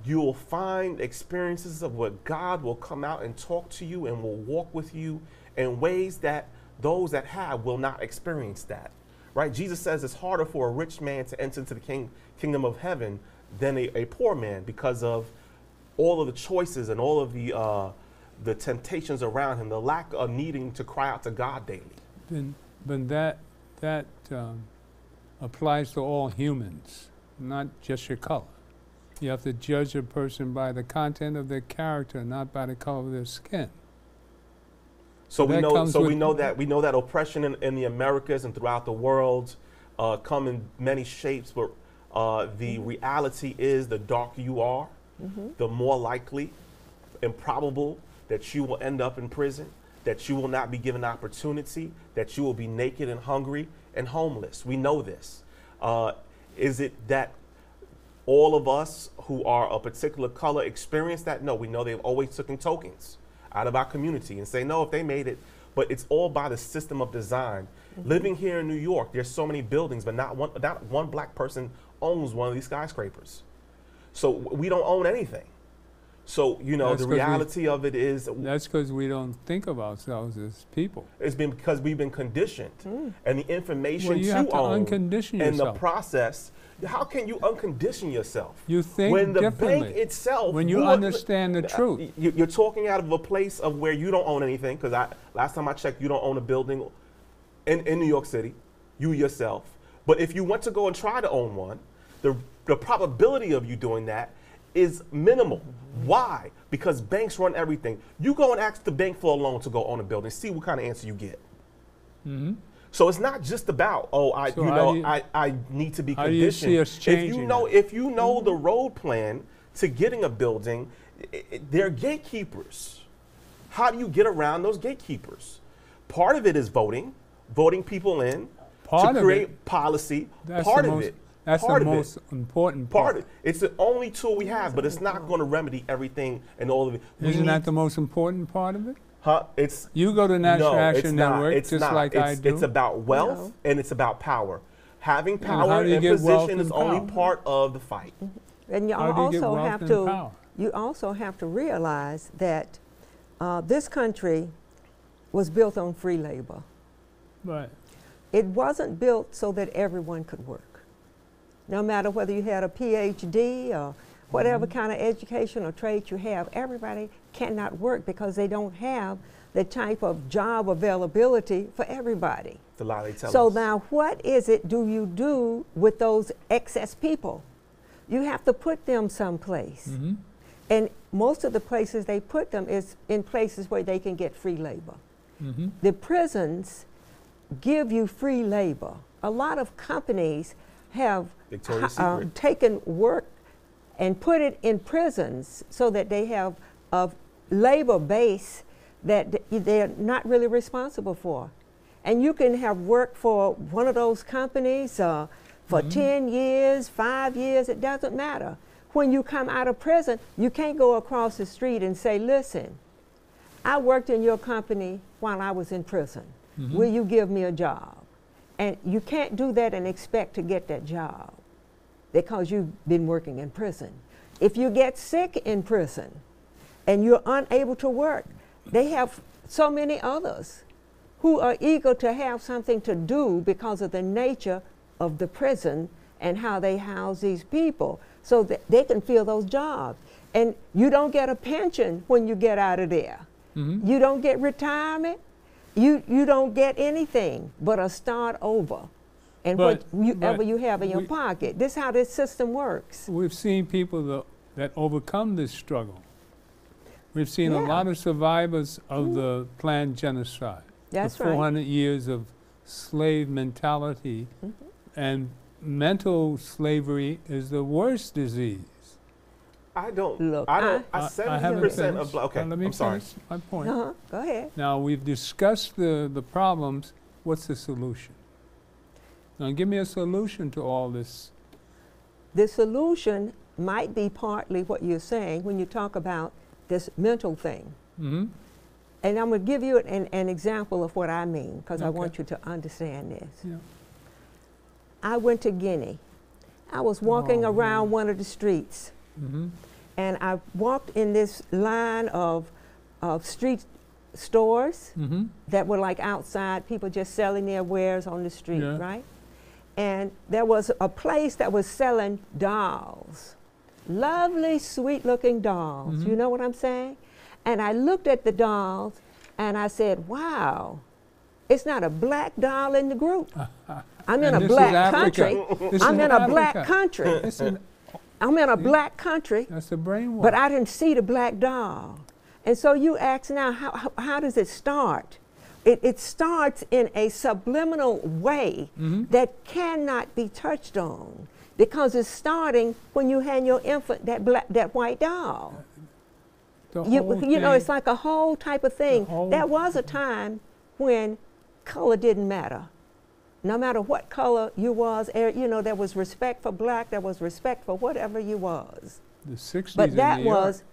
Speaker 7: you will find experiences of where God will come out and talk to you and will walk with you in ways that those that have will not experience that. Right? Jesus says it's harder for a rich man to enter into the kingdom of heaven than a poor man because of all of the choices and all of the temptations around him, the lack of needing to cry out to God daily.
Speaker 2: But that applies to all humans, not just your color. You have to judge a person by the content of their character, not by the color of their skin.
Speaker 7: So we
Speaker 2: that
Speaker 7: know.
Speaker 2: comes
Speaker 7: So we
Speaker 2: with-
Speaker 7: know that oppression in the Americas and throughout the world come in many shapes. But the reality is, the darker you are, the more likely and probable that you will end up in prison, that you will not be given opportunity, that you will be naked and hungry and homeless. We know this. Is it that all of us who are a particular color experience that? No, we know they've always taken tokens out of our community and say, no, if they made it, but it's all by the system of design. Living here in New York, there's so many buildings, but not one black person owns one of these skyscrapers. So we don't own anything. So, you know,
Speaker 2: That's
Speaker 7: the
Speaker 2: 'cause we-
Speaker 7: reality of it is,
Speaker 2: That's because we don't think of ourselves as people.
Speaker 7: it's been because we've been conditioned. And the information
Speaker 2: Well, you have to
Speaker 7: own
Speaker 2: uncondition
Speaker 7: and the
Speaker 2: yourself.
Speaker 7: process, how can you uncondition yourself?
Speaker 2: You think
Speaker 7: when the
Speaker 2: differently.
Speaker 7: bank itself,
Speaker 2: When you
Speaker 7: who-
Speaker 2: understand the truth.
Speaker 7: You're talking out of a place of where you don't own anything, because last time I checked, you don't own a building in New York City, you yourself. But if you want to go and try to own one, the probability of you doing that is minimal. Why? Because banks run everything. You go and ask the bank for a loan to go own a building, see what kind of answer you get. So it's not just about,
Speaker 2: So how do you-
Speaker 7: I need to be
Speaker 2: how do you
Speaker 7: conditioned.
Speaker 2: see us changing that?
Speaker 7: If you know the road plan to getting a building, they're gatekeepers. How do you get around those gatekeepers? Part of it is voting people in
Speaker 2: Part
Speaker 7: to
Speaker 2: of
Speaker 7: create
Speaker 2: it-
Speaker 7: policy.
Speaker 2: That's
Speaker 7: Part
Speaker 2: the
Speaker 7: of
Speaker 2: most,
Speaker 7: it.
Speaker 2: That's
Speaker 7: part
Speaker 2: the
Speaker 7: of it.
Speaker 2: most important
Speaker 7: Part
Speaker 2: part.
Speaker 7: of it. It's the only tool we have, but it's not going to remedy everything and all of it. We
Speaker 2: Isn't
Speaker 7: need-
Speaker 2: that the most important part of it?
Speaker 7: It's
Speaker 2: You go to National
Speaker 7: no,
Speaker 2: Action
Speaker 7: it's not.
Speaker 2: Network
Speaker 7: It's
Speaker 2: just
Speaker 7: not.
Speaker 2: like I do.
Speaker 7: It's about wealth
Speaker 8: No.
Speaker 7: and it's about power. Having
Speaker 2: how
Speaker 7: power
Speaker 2: do you
Speaker 7: and
Speaker 2: get wealth
Speaker 7: position is
Speaker 2: and
Speaker 7: only
Speaker 2: power?
Speaker 7: part of the fight.
Speaker 8: And you
Speaker 2: How do you get
Speaker 8: also
Speaker 2: wealth
Speaker 8: have
Speaker 2: and
Speaker 8: to
Speaker 2: power?
Speaker 8: you also have to realize that this country was built on free labor.
Speaker 2: Right.
Speaker 8: It wasn't built so that everyone could work. No matter whether you had a PhD or whatever kind of education or trade you have, everybody cannot work because they don't have the type of job availability for everybody.
Speaker 7: It's a lie they tell
Speaker 8: So
Speaker 7: us.
Speaker 8: now what is it do you do with those excess people? You have to put them someplace. And most of the places they put them is in places where they can get free labor. The prisons give you free labor. A lot of companies have
Speaker 7: Victoria's Secret.
Speaker 8: taken work and put it in prisons so that they have a labor base that they're not really responsible for. And you can have worked for one of those companies for 10 years, 5 years, it doesn't matter. When you come out of prison, you can't go across the street and say, listen, I worked in your company while I was in prison. Will you give me a job? And you can't do that and expect to get that job because you've been working in prison. If you get sick in prison and you're unable to work, they have so many others who are eager to have something to do because of the nature of the prison and how they house these people so that they can fill those jobs. And you don't get a pension when you get out of there. You don't get retirement. You don't get anything but a start over and whatever you have in your pocket. This is how this system works.
Speaker 2: We've seen people that overcome this struggle. We've seen a
Speaker 8: Yeah.
Speaker 2: lot of survivors of the planned genocide.
Speaker 8: That's
Speaker 2: the
Speaker 8: right.
Speaker 2: 400 years of slave mentality, and mental slavery is the worst disease.
Speaker 7: I don't.
Speaker 8: Look,
Speaker 7: I don't.
Speaker 2: I haven't
Speaker 7: 70% of
Speaker 2: finished.
Speaker 7: okay.
Speaker 2: Let me
Speaker 7: I'm sorry.
Speaker 2: finish my point.
Speaker 8: Go ahead.
Speaker 2: Now, we've discussed the problems. What's the solution? Now give me a solution to all this.
Speaker 8: The solution might be partly what you're saying when you talk about this mental thing.
Speaker 2: Mm-hmm.
Speaker 8: And I'm going to give you an example of what I mean, because I
Speaker 2: Okay.
Speaker 8: want you to understand this.
Speaker 2: Yeah.
Speaker 8: I went to Guinea. I was walking
Speaker 2: Oh,
Speaker 8: around
Speaker 2: man.
Speaker 8: one of the streets,
Speaker 2: Mm-hmm.
Speaker 8: and I walked in this line of street stores
Speaker 2: Mm-hmm.
Speaker 8: that were like outside, people just selling their wares on the street,
Speaker 2: Yeah.
Speaker 8: right? And there was a place that was selling dolls, lovely, sweet-looking dolls.
Speaker 2: Mhm.
Speaker 8: You know what I'm saying? And I looked at the dolls, and I said, wow, it's not a black doll in the group. I'm in
Speaker 2: And
Speaker 8: a
Speaker 2: this is
Speaker 8: black
Speaker 2: Africa.
Speaker 8: country.
Speaker 2: This
Speaker 8: I'm
Speaker 2: is
Speaker 8: in a black
Speaker 2: Africa.
Speaker 8: country.
Speaker 2: Listen,
Speaker 8: I'm in a black country,
Speaker 2: that's the brainwash.
Speaker 8: but I didn't see the black doll. And so you ask now, how does it start? It starts in a subliminal way
Speaker 2: Mhm.
Speaker 8: that cannot be touched on, because it's starting when you hand your infant that white doll.
Speaker 2: The
Speaker 8: You
Speaker 2: whole
Speaker 8: know,
Speaker 2: thing-
Speaker 8: it's like a whole type of thing.
Speaker 2: whole-
Speaker 8: There was a time when color didn't matter. No matter what color you was, you know, there was respect for black, there was respect for whatever you was.
Speaker 2: the 60s
Speaker 8: But
Speaker 2: in
Speaker 8: that
Speaker 2: New York.
Speaker 8: was,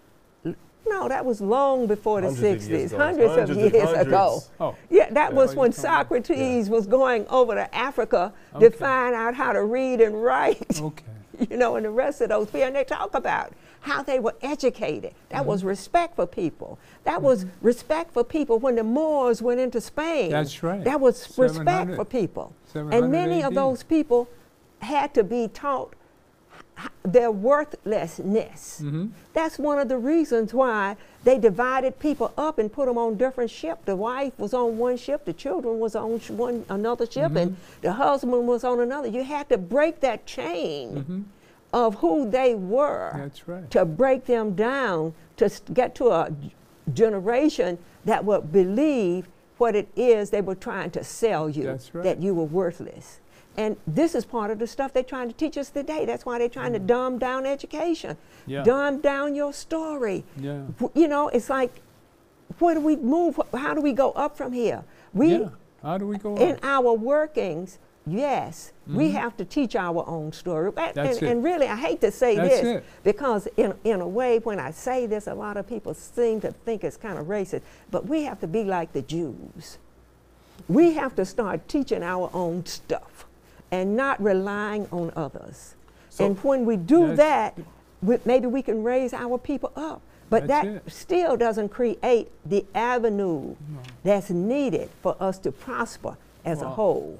Speaker 8: no, that was long before the
Speaker 7: Hundreds of years
Speaker 8: 60s,
Speaker 7: ago.
Speaker 8: hundreds of
Speaker 7: Hundreds
Speaker 8: years
Speaker 7: and
Speaker 8: ago.
Speaker 7: hundreds.
Speaker 2: Oh,
Speaker 8: Yeah, that
Speaker 2: Yeah.
Speaker 8: was
Speaker 2: Oh,
Speaker 8: when
Speaker 2: you're talking about-
Speaker 8: Socrates was going over to Africa
Speaker 2: Okay.
Speaker 8: to find out how to read and write.
Speaker 2: okay.
Speaker 8: You know, and the rest of those people, and they talk about how they were educated. That
Speaker 2: Mm-hmm.
Speaker 8: was respect for people. That was respect for people when the Moors went into Spain.
Speaker 2: That's right.
Speaker 8: That was respect
Speaker 2: 700
Speaker 8: for people.
Speaker 2: 700
Speaker 8: And many of
Speaker 2: AD.
Speaker 8: those people had to be taught their worthlessness.
Speaker 2: Mm-hmm.
Speaker 8: That's one of the reasons why they divided people up and put them on different ships. The wife was on one ship, the children was on another ship, and the husband was on another. You had to break that chain of who they were
Speaker 2: That's right.
Speaker 8: to break them down to get to a generation that would believe what it is they were trying to sell you,
Speaker 2: That's right.
Speaker 8: that you were worthless. And this is part of the stuff they're trying to teach us today. That's why they're trying to dumb down education,
Speaker 2: Yeah.
Speaker 8: dumb down your story.
Speaker 2: Yeah.
Speaker 8: You know, it's like, where do we move? How do we go up from here? We,
Speaker 2: Yeah. How do we go
Speaker 8: in
Speaker 2: on?
Speaker 8: our workings, yes, we have to teach our own story.
Speaker 2: That's it.
Speaker 8: And really, I hate to say
Speaker 2: That's
Speaker 8: this,
Speaker 2: it.
Speaker 8: because in a way, when I say this, a lot of people seem to think it's kind of racist, but we have to be like the Jews. We have to start teaching our own stuff and not relying on others.
Speaker 7: So
Speaker 8: and when we do
Speaker 2: That's-
Speaker 8: that, maybe we can raise our people up. But
Speaker 2: That's
Speaker 8: that
Speaker 2: it.
Speaker 8: still doesn't create the avenue that's needed for us to prosper as a
Speaker 2: Well,
Speaker 8: whole.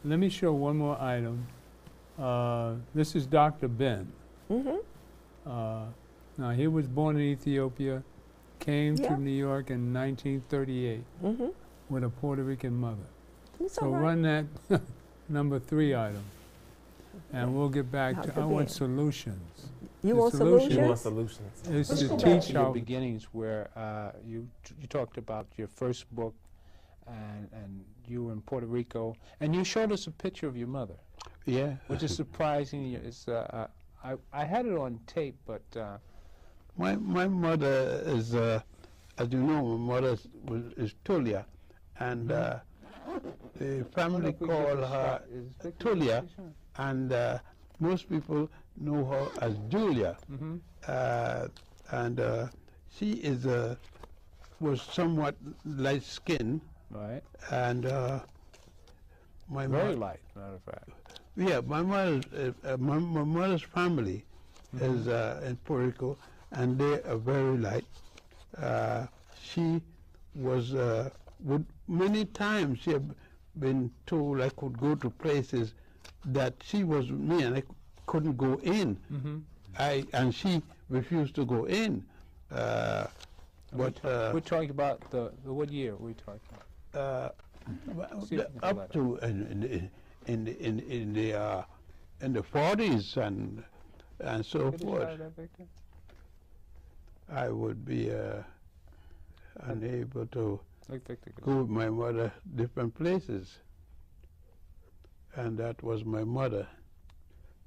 Speaker 2: Let me show one more item. This is Dr. Ben.
Speaker 8: Mm-hmm.
Speaker 2: Now, he was born in Ethiopia, came
Speaker 8: Yeah.
Speaker 2: to New York in 1938
Speaker 8: Mm-hmm.
Speaker 2: with a Puerto Rican mother.
Speaker 8: It's
Speaker 2: So
Speaker 8: all right.
Speaker 2: run that number 3 item, and we'll get back to,
Speaker 8: Dr.
Speaker 2: I want
Speaker 8: Ben.
Speaker 2: solutions.
Speaker 8: You
Speaker 2: the
Speaker 8: want
Speaker 2: solution
Speaker 7: You want
Speaker 8: solutions?
Speaker 7: solutions.
Speaker 2: It's
Speaker 9: Let's
Speaker 2: to
Speaker 9: go back
Speaker 2: teach
Speaker 9: to your
Speaker 2: our,
Speaker 9: beginnings where you talked about your first book and you were in Puerto Rico, and you showed us a picture of your mother,
Speaker 10: Yeah.
Speaker 9: which is surprising. It's, I had it on tape, but
Speaker 10: My mother is, as you know, my mother is Tulia, and the family call her Tulia, and most people know her as Julia. And she is was somewhat light skinned,
Speaker 9: right,
Speaker 10: and my
Speaker 9: very
Speaker 10: mo-
Speaker 9: light, matter of fact.
Speaker 10: Yeah, my mother's family is in Puerto Rico, and they are very light. She was, many times she had been told I could go to places that she was with me and I couldn't go in. And she refused to go in.
Speaker 9: We're talking about the what year are we talking about? See if we can pull
Speaker 10: Up
Speaker 9: that
Speaker 10: to in the 40s and so
Speaker 9: Could you
Speaker 10: forth.
Speaker 9: try that, Victor?
Speaker 10: I would be unable to
Speaker 9: Look, Victor, could-
Speaker 10: go with my mother different places. And that was my mother.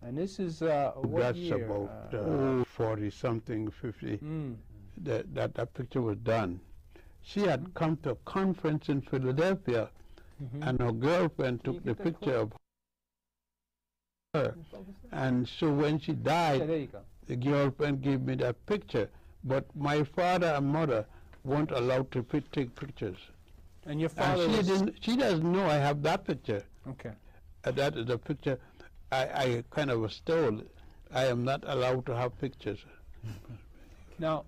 Speaker 9: And this is what
Speaker 10: That's
Speaker 9: year?
Speaker 10: about 40 something, 50. That picture was done. She had come to a conference in Philadelphia, and her girlfriend
Speaker 9: Can you
Speaker 10: took the
Speaker 9: get that
Speaker 10: picture of her. And so when she
Speaker 2: Yeah,
Speaker 10: died,
Speaker 2: there you go.
Speaker 10: the girlfriend gave me that picture. But my father and mother weren't allowed to take pictures.
Speaker 2: And your
Speaker 10: And
Speaker 2: father was...
Speaker 10: she doesn't know I have that picture.
Speaker 2: Okay.
Speaker 10: That is a picture I kind of was told I am not allowed to have pictures.
Speaker 2: Now,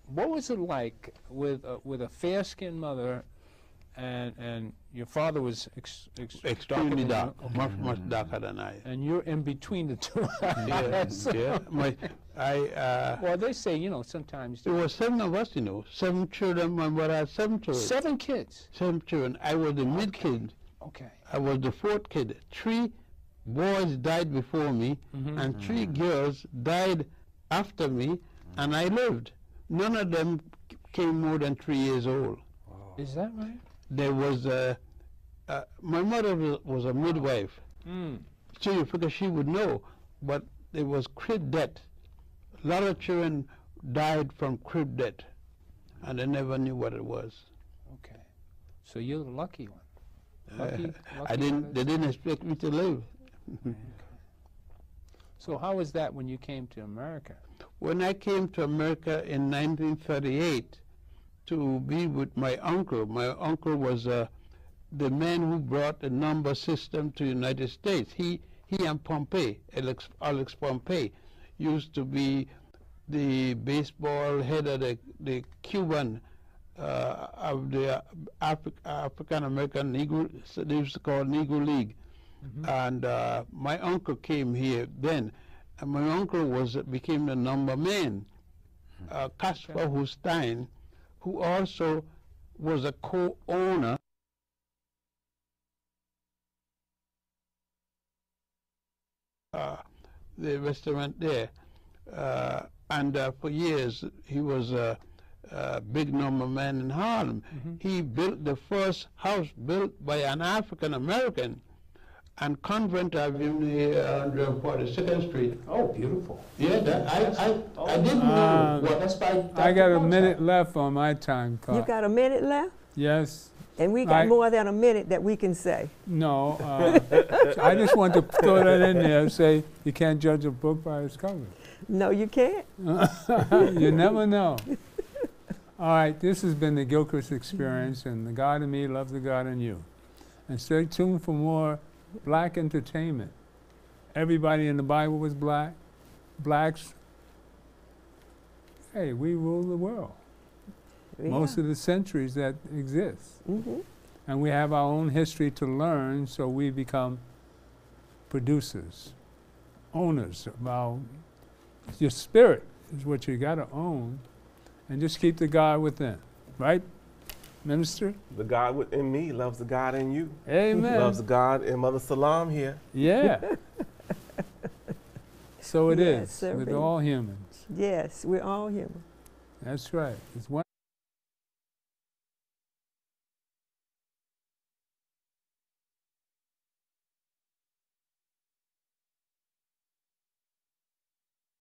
Speaker 2: what was it like with a fair-skinned mother, and your father was
Speaker 10: Extremely dark, much darker than I.
Speaker 2: and you're in between the two?
Speaker 10: Yeah, yeah.
Speaker 2: Well, they say, you know, sometimes
Speaker 10: There were 7 of us, 7 children. My mother had 7 children.
Speaker 2: 7 kids.
Speaker 10: 7 children. I was the mid kid.
Speaker 2: Okay.
Speaker 10: I was the 4th kid. 3 boys died before me, and 3 girls died after me, and I lived. None of them came more than 3 years old.
Speaker 2: Is that right?
Speaker 10: There was my mother was a midwife, so you figure she would know, but there was crib death. A lot of children died from crib death, and they never knew what it was.
Speaker 2: Okay. So you're the lucky one.
Speaker 10: They didn't expect me to live.
Speaker 2: Okay. So how was that when you came to America?
Speaker 10: When I came to America in 1938 to be with my uncle was the man who brought the number system to the United States. He and Pompey, Alex Pompey, used to be the baseball head of the Cuban of the African American Negro, they used to call Negro League. And my uncle came here then, and my uncle became the number man. Caspar Hussein, who also was a co-owner the restaurant there, and for years he was a big number man in Harlem. He built the first house built by an African American and Convent Avenue near 142nd Street.
Speaker 2: Oh, beautiful.
Speaker 10: Yeah, I didn't know what that's by.
Speaker 2: I got a minute left on my time clock.
Speaker 8: You got a minute left?
Speaker 2: Yes.
Speaker 8: And we got more than a minute that we can say.
Speaker 2: No, I just want to throw that in there and say you can't judge a book by its cover.
Speaker 8: No, you can't.
Speaker 2: You never know. All right, this has been the Gilchrist Experience, and the God in me loves the God in you. And stay tuned for more black entertainment. Everybody in the Bible was black. Blacks, hey, we rule the world.
Speaker 8: Yeah.
Speaker 2: Most of the centuries that exist. And we have our own history to learn, so we become producers, owners of your spirit is what you got to own, and just keep the God within, right, Minister?
Speaker 7: The God within me loves the God in you.
Speaker 2: Amen.
Speaker 7: Loves the God in Mother Salam here.
Speaker 2: Yeah. So it
Speaker 8: Yes,
Speaker 2: is
Speaker 8: sir.
Speaker 2: with all humans.
Speaker 8: Yes, we're all human.
Speaker 2: That's right. It's one.